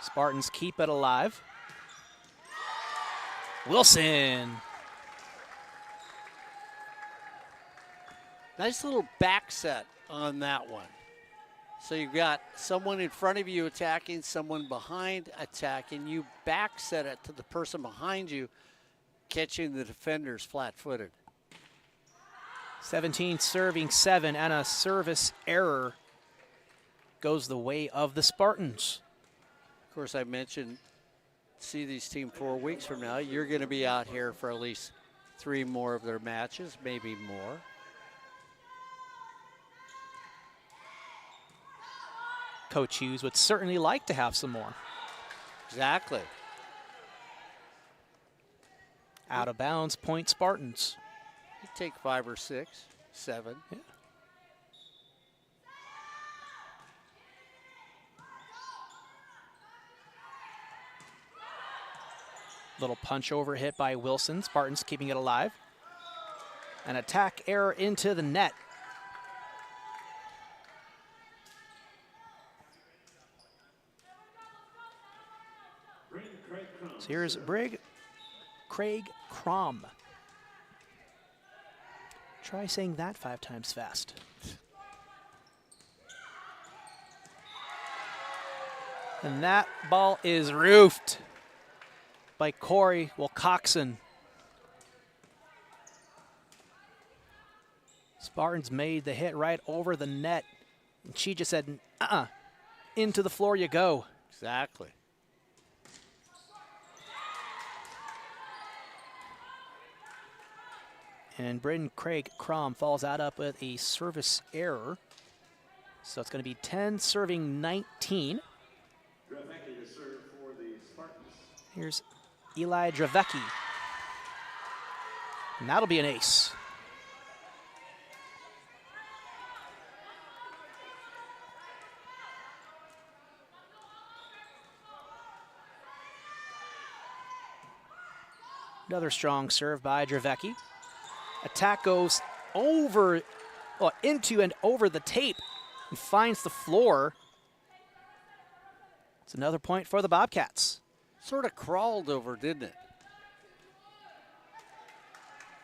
Spartans keep it alive. Wilson. Nice little back set on that one. So you've got someone in front of you attacking, someone behind attacking. You back set it to the person behind you, catching the defenders flat-footed. 17 serving 7, and a service error goes the way of the Spartans. Of course, I mentioned see these team 4 weeks from now. You're going to be out here for at least 3 more of their matches, maybe more. Coach Hughes would certainly like to have some more. Exactly. Out of bounds, point Spartans. You take 5 or 6, 7. Yeah. Little punch over hit by Wilson. Spartans keeping it alive. An attack error into the net. So here's Craig Crom. Try saying that 5 times fast. And that ball is roofed by Corey Wilcoxon. Spartans made the hit right over the net. And she just said, into the floor you go. Exactly. And Braden Craig Crom falls out up with a service error. So it's going to be 10 serving 19. Here's Eli Dravecki. And that'll be an ace. Another strong serve by Dravecki. Attack goes over, into and over the tape and finds the floor. It's another point for the Bobcats. Sort of crawled over, didn't it?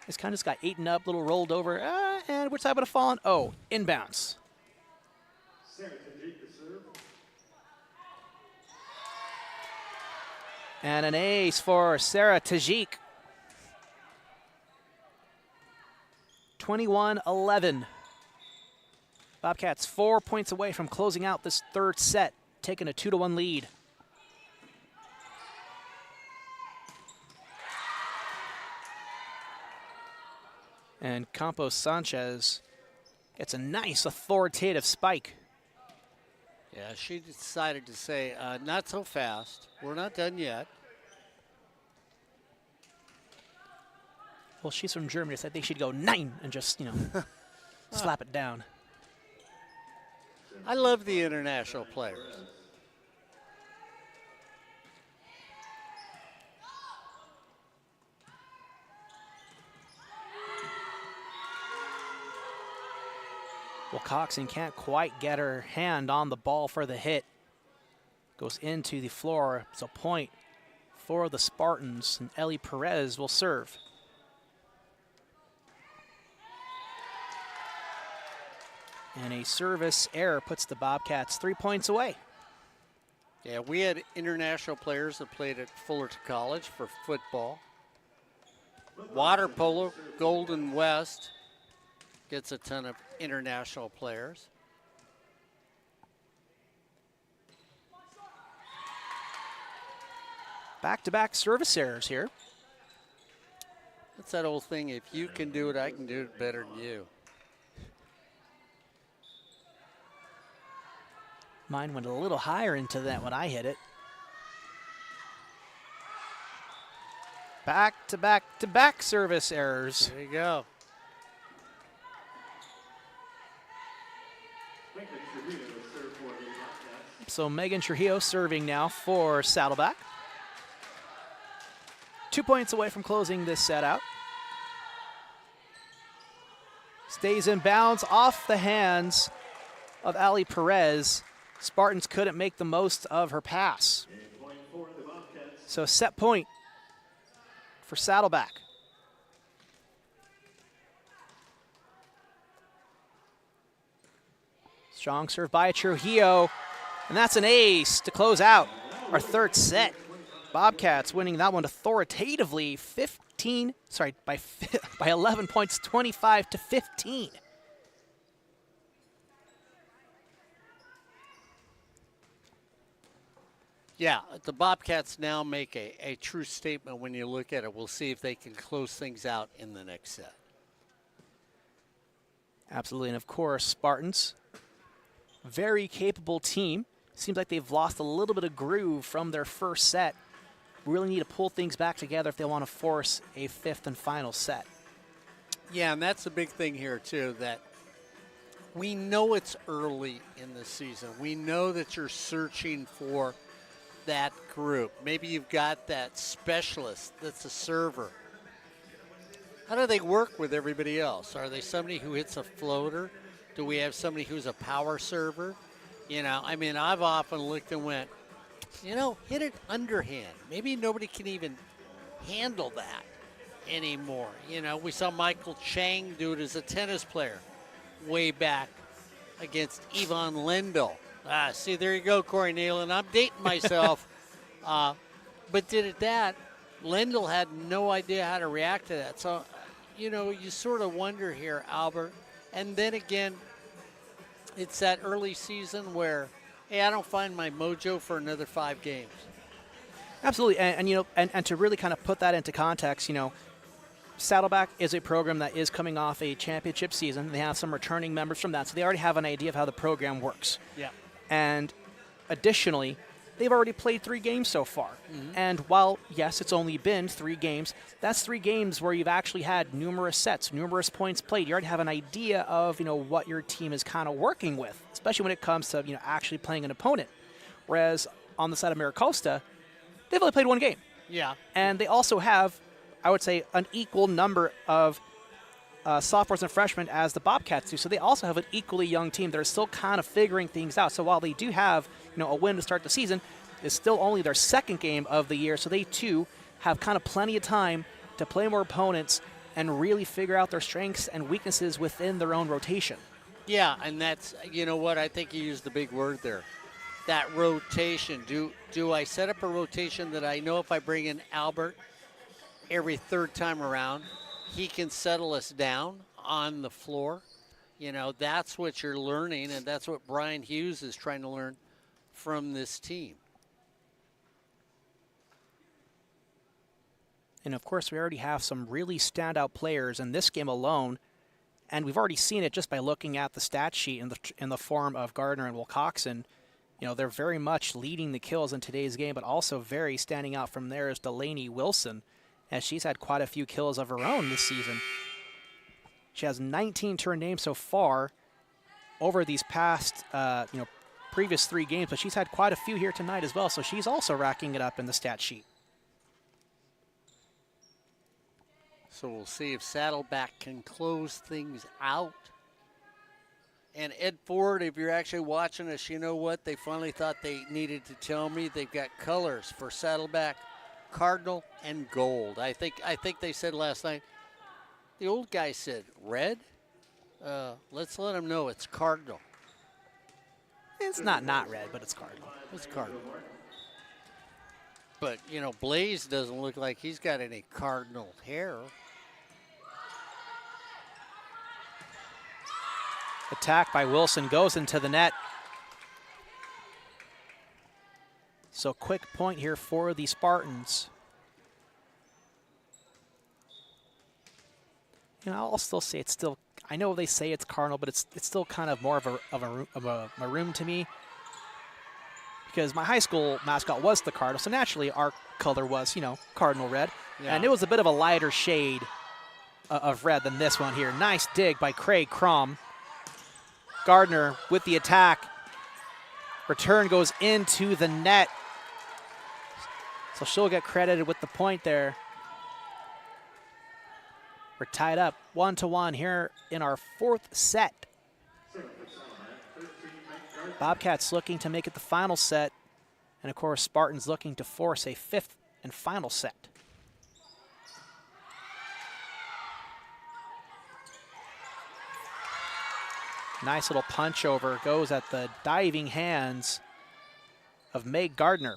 It's kind of just got eaten up, little rolled over. And which side would have fallen? Oh, inbounds. And an ace for Sarah Tajik. 21-11. Bobcats 4 points away from closing out this third set, taking a 2-1 lead. And Campos Sanchez gets a nice authoritative spike. Yeah, she decided to say, not so fast. We're not done yet. Well, she's from Germany, so I think she'd go 9 and just, slap it down. I love the international players. Wilcoxon can't quite get her hand on the ball for the hit. Goes into the floor. It's a point for the Spartans, and Ellie Perez will serve. And a service error puts the Bobcats 3 points away. Yeah, we had international players that played at Fullerton College for football. Water polo, Golden West gets a ton of international players. Back-to-back service errors here. That's that old thing, if you can do it, I can do it better than you. Mine went a little higher into that when I hit it. Back-to-back-to-back service errors. There you go. So Megan Trujillo serving now for Saddleback. 2 points away from closing this set out. Stays in bounds off the hands of Ali Perez. Spartans couldn't make the most of her pass. So set point for Saddleback. Strong serve by Trujillo, and that's an ace to close out our third set. Bobcats winning that one authoritatively by 11 points, 25-15. Yeah, the Bobcats now make a true statement when you look at it. We'll see if they can close things out in the next set. Absolutely, and of course, Spartans, very capable team. Seems like they've lost a little bit of groove from their first set. Really need to pull things back together if they want to force a fifth and final set. Yeah, and that's the big thing here, too, that we know it's early in the season. We know that you're searching for that group. Maybe you've got that specialist that's a server. How do they work with everybody else? Are they somebody who hits a floater? Do we have somebody who's a power server? You know, I mean, I've often looked and went, you know, hit it underhand. Maybe nobody can even handle that anymore. You know, we saw Michael Chang do it as a tennis player way back against Yvonne Lendl. See, there you go, Corey Nealon. I'm dating myself. But did it that, Lendl had no idea how to react to that. So, you know, you sort of wonder here, Albert. And then again, it's that early season where, hey, I don't find my mojo for another 5 games. Absolutely, and you know, and to really kind of put that into context, you know, Saddleback is a program that is coming off a championship season. They have some returning members from that, so they already have an idea of how the program works. Yeah. And additionally, they've already played 3 games so far. Mm-hmm. And while, yes, it's only been 3 games, that's 3 games where you've actually had numerous sets, numerous points played. You already have an idea of, you know, what your team is kind of working with, especially when it comes to, you know, actually playing an opponent. Whereas on the side of MiraCosta, they've only played 1 game. Yeah. And they also have, I would say, an equal number of sophomores and freshmen as the Bobcats do. So they also have an equally young team. They're still kind of figuring things out. So while they do have, you know, a win to start the season, it's still only their 2nd game of the year. So they, too, have kind of plenty of time to play more opponents and really figure out their strengths and weaknesses within their own rotation. Yeah, and that's, you know what, I think you used the big word there. That rotation. Do I set up a rotation that I know if I bring in Albert every 3rd time around, he can settle us down on the floor? You know, that's what you're learning, and that's what Brian Hughes is trying to learn from this team. And, of course, we already have some really standout players in this game alone, and we've already seen it just by looking at the stat sheet in the form of Gardner and Wilcoxon. You know, they're very much leading the kills in today's game, but also very standing out from there is Delaney Wilson, as she's had quite a few kills of her own this season. She has 19 to her name so far over these past, previous 3 games, but she's had quite a few here tonight as well, so she's also racking it up in the stat sheet. So we'll see if Saddleback can close things out. And Ed Ford, if you're actually watching us, you know what? They finally thought they needed to tell me they've got colors for Saddleback, Cardinal, and Gold. I think they said last night. The old guy said red. Let's let them know it's Cardinal. It's not red, but it's cardinal. It's Cardinal. But, you know, Blaze doesn't look like he's got any Cardinal hair. Attack by Wilson goes into the net. So quick point here for the Spartans. You know, I'll still say it's still, I know they say it's Cardinal, but it's still kind of more of a maroon to me. Because my high school mascot was the Cardinal, so naturally our color was, you know, Cardinal red. Yeah. And it was a bit of a lighter shade of red than this one here. Nice dig by Craig Crom. Gardner with the attack. Return goes into the net. So she'll get credited with the point there. We're tied up 1-1 here in our fourth set. Bobcats looking to make it the final set. And of course, Spartans looking to force a fifth and final set. Nice little punch over goes at the diving hands of Meg Gardner.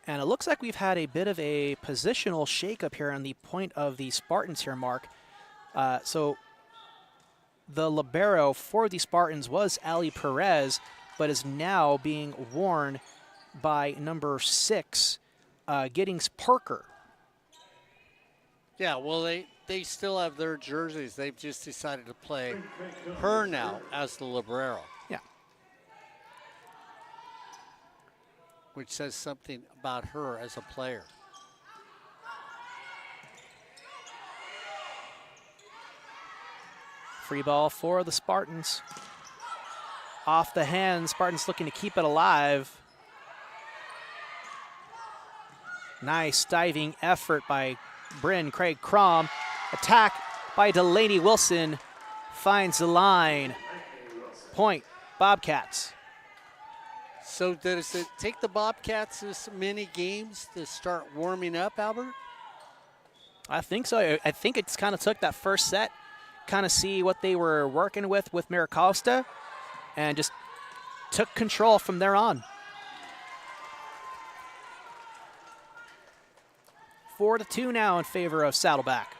And it looks like we've had a bit of a positional shakeup here on the point of the Spartans here, Mark. So the libero for the Spartans was Ali Perez, but is now being worn by number 6, Giddings Parker. Yeah, well, they still have their jerseys. They've just decided to play her now as the libero. Yeah. Which says something about her as a player. Free ball for the Spartans. Off the hand, Spartans looking to keep it alive. Nice diving effort by Bryn Craig Crom. Attack by Delaney Wilson. Finds the line. Point, Bobcats. So does it take the Bobcats this many games to start warming up, Albert? I think so. I think it's kind of took that first set, kind of see what they were working with MiraCosta, and just took control from there on. 4-2 now in favor of Saddleback.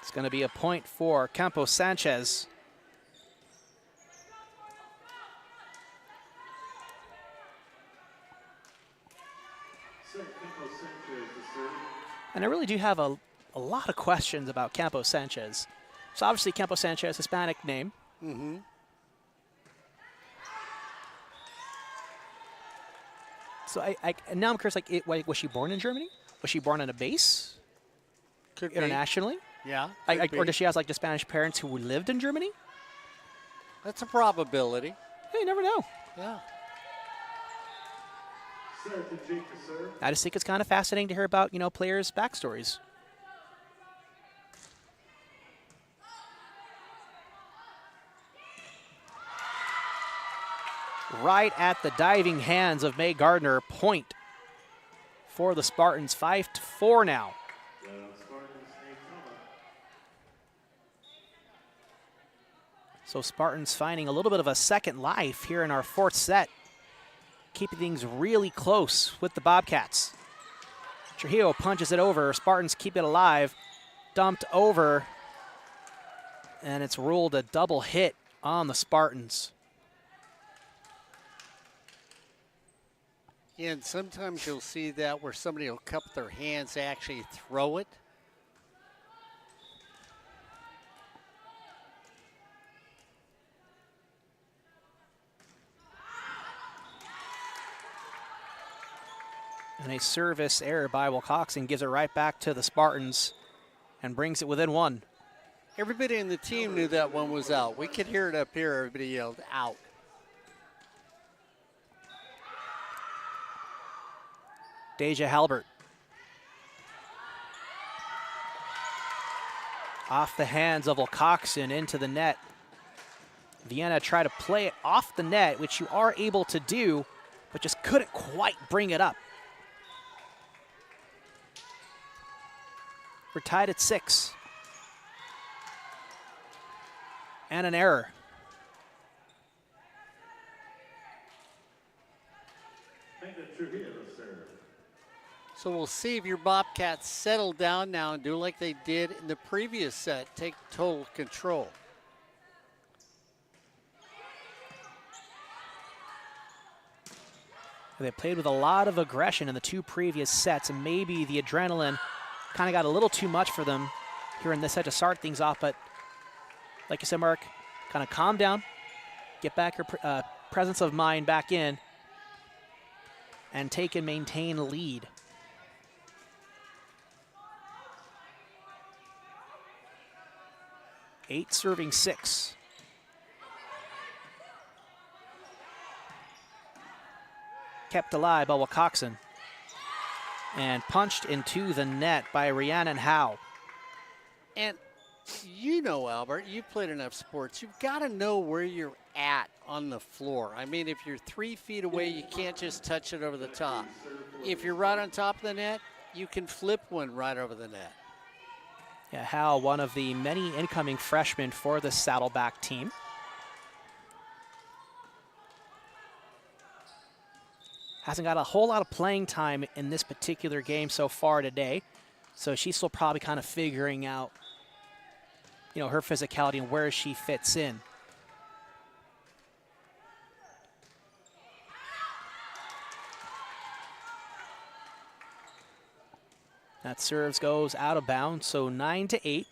It's going to be a point for Campos Sanchez. And I really do have a lot of questions about Campos Sanchez. So obviously Campos Sanchez, Hispanic name. Mm-hmm. So and now I'm curious, like, was she born in Germany? Was she born on a base? Could be. Internationally? Yeah. Or does she have like the Spanish parents who lived in Germany? That's a probability. Hey, you never know. Yeah. I just think it's kind of fascinating to hear about, you know, players' backstories. Right at the diving hands of May Gardner. Point for the Spartans. 5-4 now. So Spartans finding a little bit of a second life here in our fourth set. Keeping things really close with the Bobcats. Trujillo punches it over. Spartans keep it alive. Dumped over. And it's ruled a double hit on the Spartans. Yeah, and sometimes you'll see that where somebody will cup their hands, they actually throw it. And a service error by Wilcoxon gives it right back to the Spartans and brings it within one. Everybody in the team knew that one was out. We could hear it up here. Everybody yelled out. Deja Halbert. Off the hands of Wilcoxon into the net. Vienna tried to play it off the net, which you are able to do, but just couldn't quite bring it up. We're tied at 6. And an error. So we'll see if your Bobcats settle down now and do like they did in the previous set, take total control. They played with a lot of aggression in the 2 previous sets, and maybe the adrenaline kind of got a little too much for them here in this set to start things off. But like you said, Mark, kind of calm down, get back your presence of mind back in, and take and maintain a lead. Eight serving 6. Kept alive by Wilcoxon. And punched into the net by Rhiannon Howe. And you know, Albert, you've played enough sports. You've got to know where you're at on the floor. I mean, if you're 3 feet away, you can't just touch it over the top. If you're right on top of the net, you can flip one right over the net. Yeah, Howe, one of the many incoming freshmen for the Saddleback team. Hasn't got a whole lot of playing time in this particular game so far today, so she's still probably kind of figuring out, you know, her physicality and where she fits in. That serves goes out of bounds, so 9-8.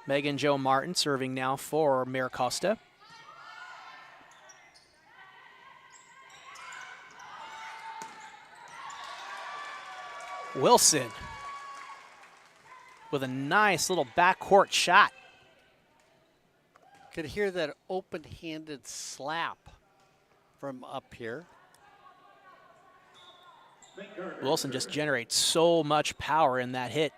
Megan Jo Martin serving now for MiraCosta. Wilson with a nice little backcourt shot. Could hear that open-handed slap from up here. Wilson just generates so much power in that hit.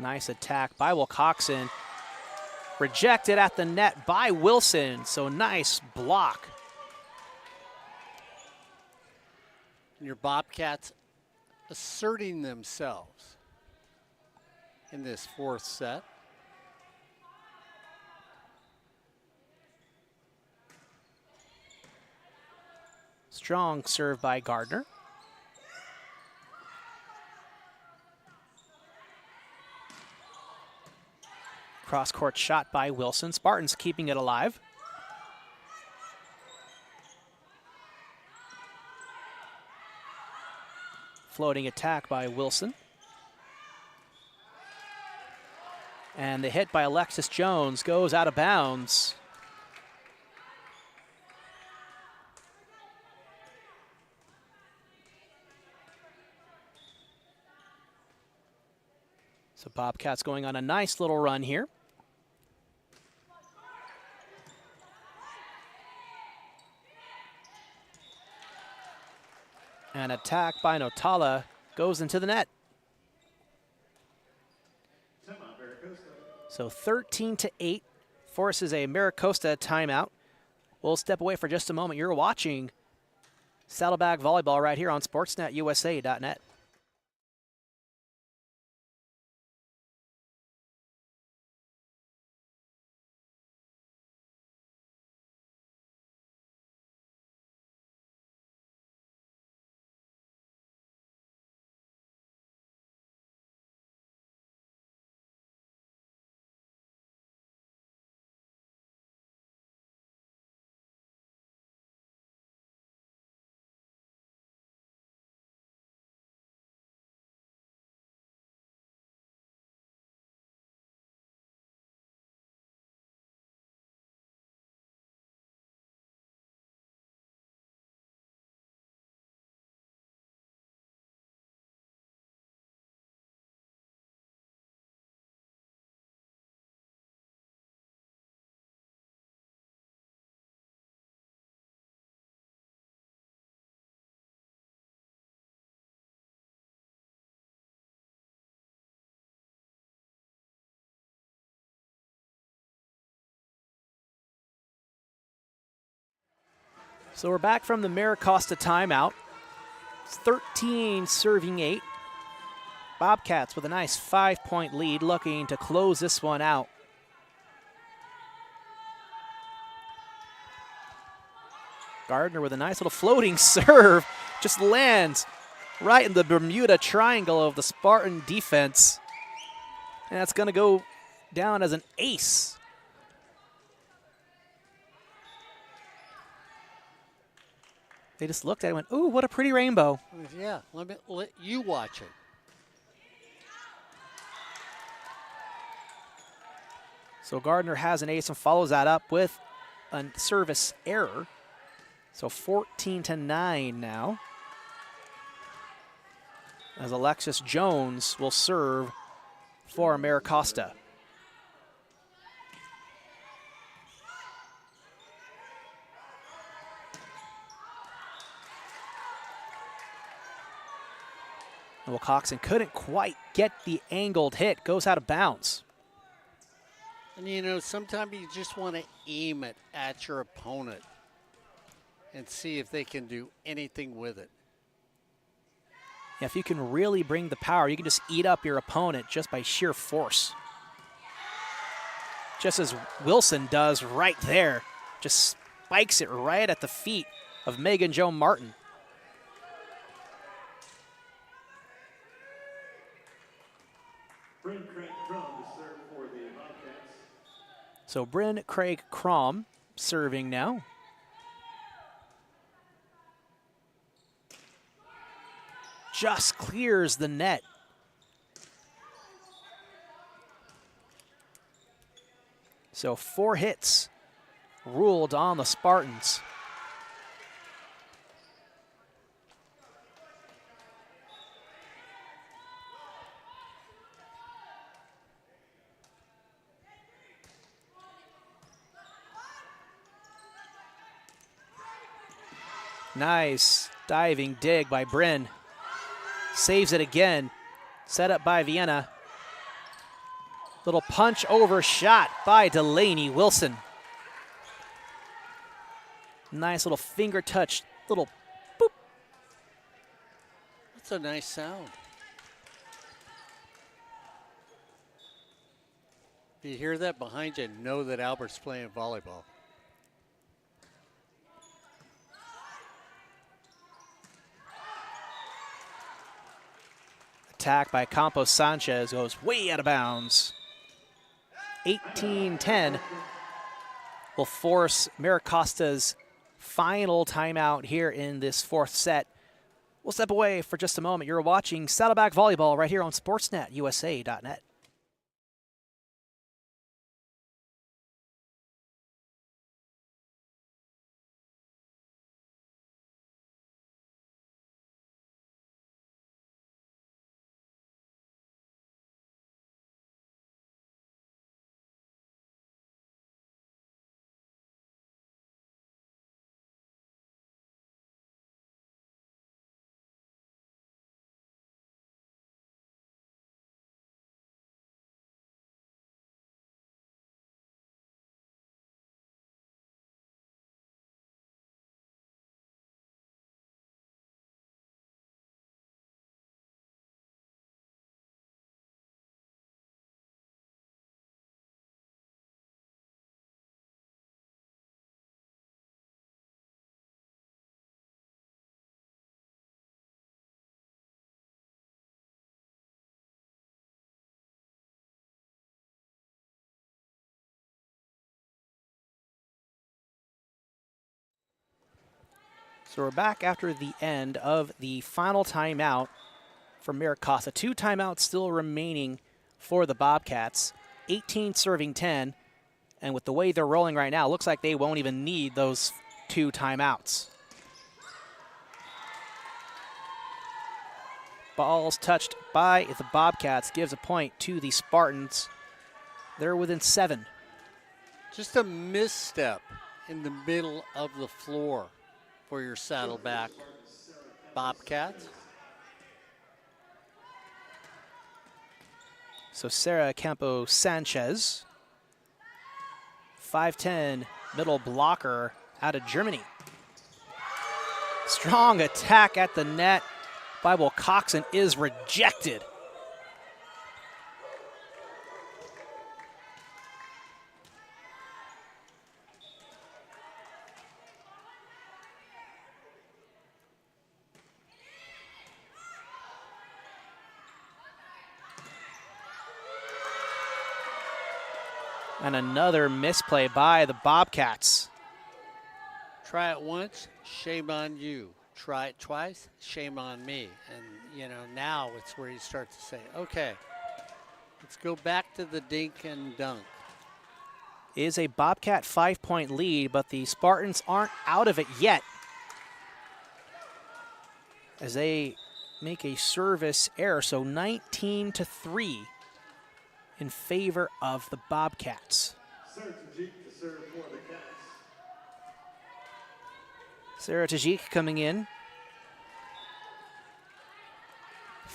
Nice attack by Wilcoxon. Rejected at the net by Wilson, so nice block. Your Bobcats asserting themselves in this 4th set. Strong serve by Gardner. Cross-court shot by Wilson. Spartans keeping it alive. Floating attack by Wilson. And the hit by Alexis Jones goes out of bounds. So Bobcats going on a nice little run here. An attack by Notala goes into the net. So 13-8 forces a MiraCosta timeout. We'll step away for just a moment. You're watching Saddleback Volleyball right here on SportsNetUSA.net. So we're back from the MiraCosta timeout. It's 13 serving 8. Bobcats with a nice 5-point lead, looking to close this one out. Gardner with a nice little floating serve, just lands right in the Bermuda Triangle of the Spartan defense. And that's going to go down as an ace. They just looked at it and went, ooh, what a pretty rainbow. Yeah, let you watch it. So Gardner has an ace and follows that up with a service error. So 14-9 now. As Alexis Jones will serve for MiraCosta. Well, Coxon couldn't quite get the angled hit. Goes out of bounds. And you know, sometimes you just want to aim it at your opponent and see if they can do anything with it. Yeah, if you can really bring the power, you can just eat up your opponent just by sheer force. Just as Wilson does right there. Just spikes it right at the feet of Megan Jo Martin. Bryn Craig Crum to serve for the Bobcats. So Bryn Craig Crom serving now. Just clears the net. So 4 hits ruled on the Spartans. Nice diving dig by Bryn. Saves it again. Set up by Vienna. Little punch over shot by Delaney Wilson. Nice little finger touch. Little boop. That's a nice sound. If you hear that behind you, know that Albert's playing volleyball. Attack by Campos Sanchez goes way out of bounds. 18-10 will force MiraCosta's final timeout here in this 4th set. We'll step away for just a moment. You're watching Saddleback Volleyball right here on SportsNetUSA.net. So we're back after the end of the final timeout for MiraCosta. 2 timeouts still remaining for the Bobcats. 18 serving 10. And with the way they're rolling right now, looks like they won't even need those 2 timeouts. Balls touched by the Bobcats gives a point to the Spartans. They're within 7. Just a misstep in the middle of the floor for your Saddleback Bobcats. So Sarah Campo Sanchez, 5'10", middle blocker out of Germany. Strong attack at the net by Wilcoxon is rejected. And another misplay by the Bobcats. Try it once, shame on you. Try it twice, shame on me. And, you know, now it's where you start to say, okay, let's go back to the dink and dunk. Is a Bobcat 5-point lead, but the Spartans aren't out of it yet, as they make a service error. So 19-3 in favor of the Bobcats. Sarah Tajik to serve for the Cats. Sarah Tajik coming in.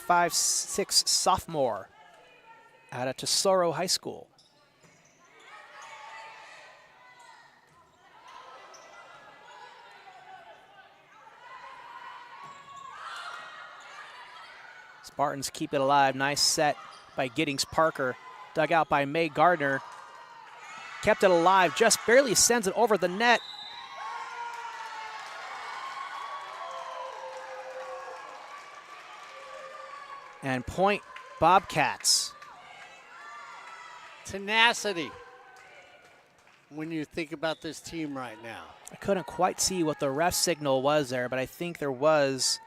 5'6" sophomore out of Tesoro High School. Spartans keep it alive. Nice set by Giddings Parker. Dug out by May Gardner. Kept it alive, just barely sends it over the net. And point Bobcats. Tenacity when you think about this team right now. I couldn't quite see what the ref signal was there, but I think there was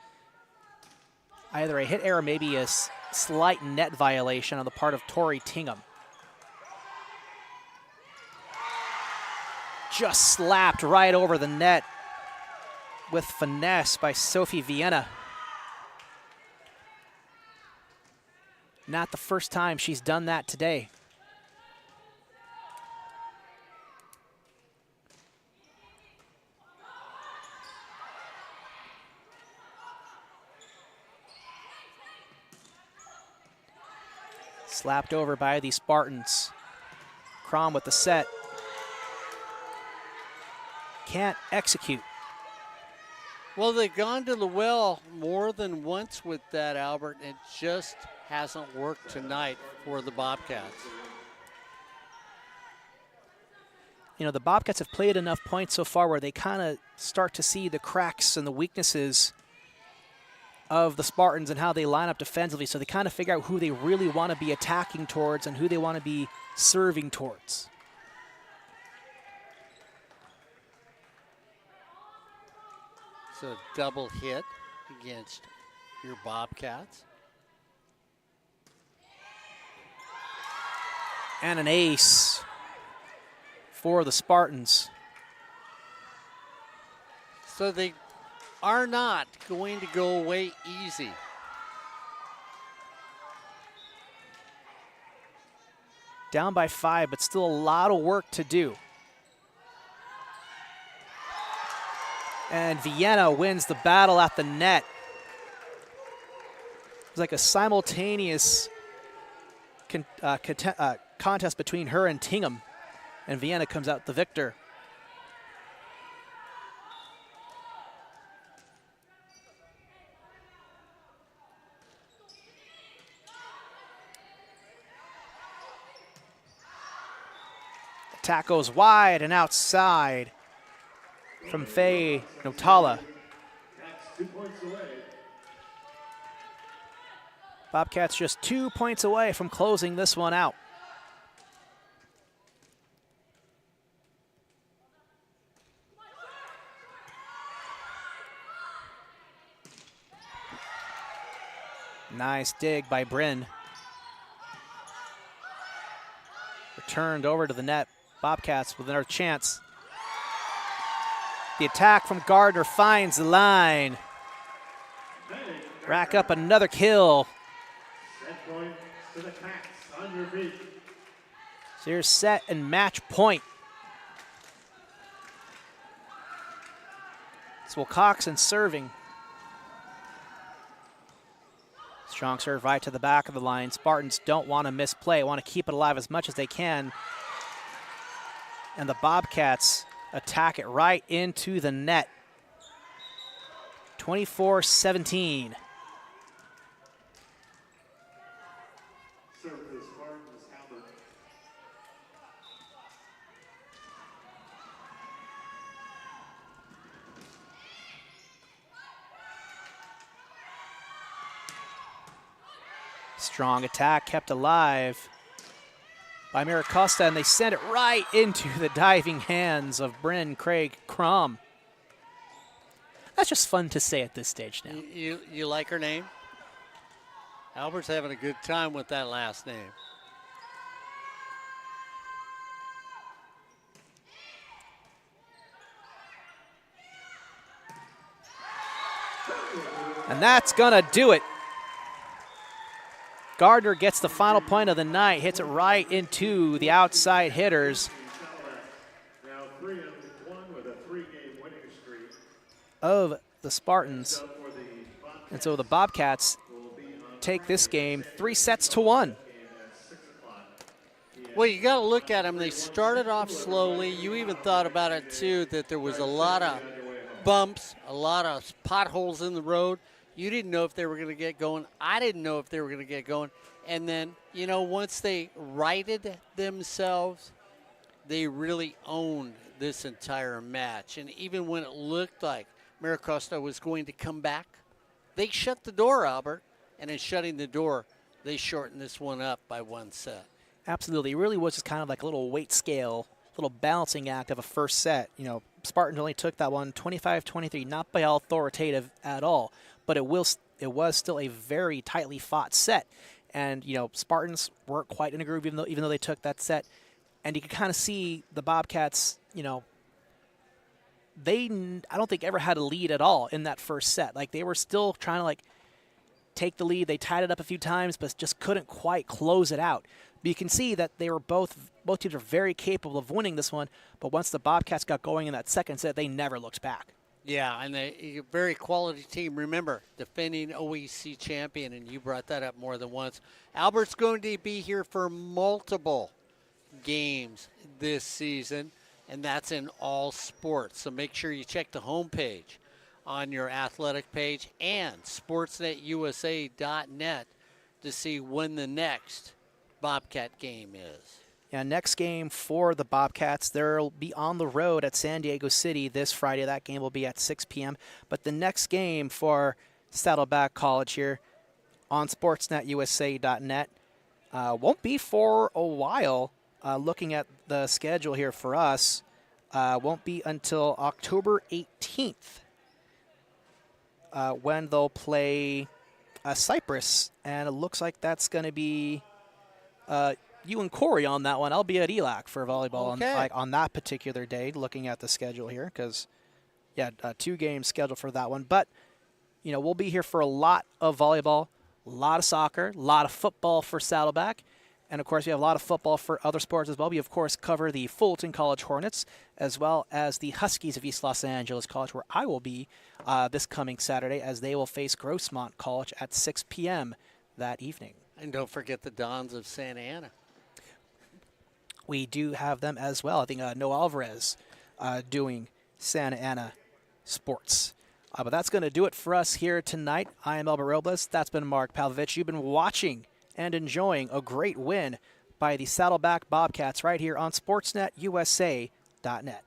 either a hit error, maybe a slight net violation on the part of Tori Tingham. Just slapped right over the net with finesse by Sophie Vienna. Not the first time she's done that today. Slapped over by the Spartans. Crom with the set. Can't execute. Well, they've gone to the well more than once with that, Albert. It just hasn't worked tonight for the Bobcats. You know, the Bobcats have played enough points so far where they kind of start to see the cracks and the weaknesses of the Spartans and how they line up defensively, so they kind of figure out who they really want to be attacking towards and who they want to be serving towards. So double hit against your Bobcats. And an ace for the Spartans. So they are not going to go away easy. Down by 5, but still a lot of work to do. And Vienna wins the battle at the net. It's like a simultaneous contest between her and Tingham, and Vienna comes out the victor. Attack goes wide and outside from Faye Notala. Cats 2 points away. Bobcats just 2 points away from closing this one out. Nice dig by Bryn. Returned over to the net. Bobcats with another chance. The attack from Gardner finds the line. Rack up another kill. Set point to the Cats on your feet. So here's set and match point. It's Wilcoxon serving. Strong serve right to the back of the line. Spartans don't want to misplay, want to keep it alive as much as they can. And the Bobcats attack it right into the net. 24-17. Serve for the Spartans, Albert. Strong attack kept alive by MiraCosta, and they send it right into the diving hands of Bryn Craig Crum. That's just fun to say at this stage now. You like her name? Albert's having a good time with that last name. And that's going to do it. Gardner gets the final point of the night, hits it right into the outside hitters Now 3-1 with a 3-game winning streak. of the Spartans. For the Bobcats And so the Bobcats will be on take this game 3-1. at 6 o'clock. Well, you got to look at them. They started off slowly. You even thought about it, too, that there was a lot of bumps, a lot of potholes in the road. You didn't know if they were going to get going. I didn't know if they were going to get going. And then, you know, once they righted themselves, they really owned this entire match. And even when it looked like MiraCosta was going to come back, they shut the door, Albert. And in shutting the door, they shortened this one up by one set. Absolutely. It really was just kind of like a little weight scale, little balancing act of a first set. You know, Spartans only took that one 25-23, not by authoritative at all, but it was still a very tightly fought set. And, you know, Spartans weren't quite in a groove even though they took that set. And you could kind of see the Bobcats, you know, I don't think ever had a lead at all in that first set. Like, they were still trying to, like, take the lead. They tied it up a few times, but just couldn't quite close it out. But you can see that they were both teams are very capable of winning this one, but once the Bobcats got going in that second set, they never looked back. Yeah, and a very quality team. Remember, defending OEC champion, and you brought that up more than once. Albert's going to be here for multiple games this season, and that's in all sports. So make sure you check the homepage on your athletic page and sportsnetusa.net to see when the next Bobcat game is. Yeah, next game for the Bobcats, they'll be on the road at San Diego City this Friday. That game will be at 6 p.m. But the next game for Saddleback College here on sportsnetusa.net won't be for a while. Looking at the schedule here for us, won't be until October 18th when they'll play Cyprus. And it looks like that's going to be you and Corey on that one. I'll be at ELAC for volleyball on that particular day, looking at the schedule here, because, yeah, 2 games scheduled for that one. But, you know, we'll be here for a lot of volleyball, a lot of soccer, a lot of football for Saddleback. And, of course, we have a lot of football for other sports as well. We, of course, cover the Fulton College Hornets as well as the Huskies of East Los Angeles College, where I will be this coming Saturday as they will face Grossmont College at 6 p.m. that evening. And don't forget the Dons of Santa Ana. We do have them as well. I think Noah Alvarez doing Santa Ana sports. But that's going to do it for us here tonight. I am Albert Robles. That's been Mark Pavlovich. You've been watching and enjoying a great win by the Saddleback Bobcats right here on sportsnetusa.net.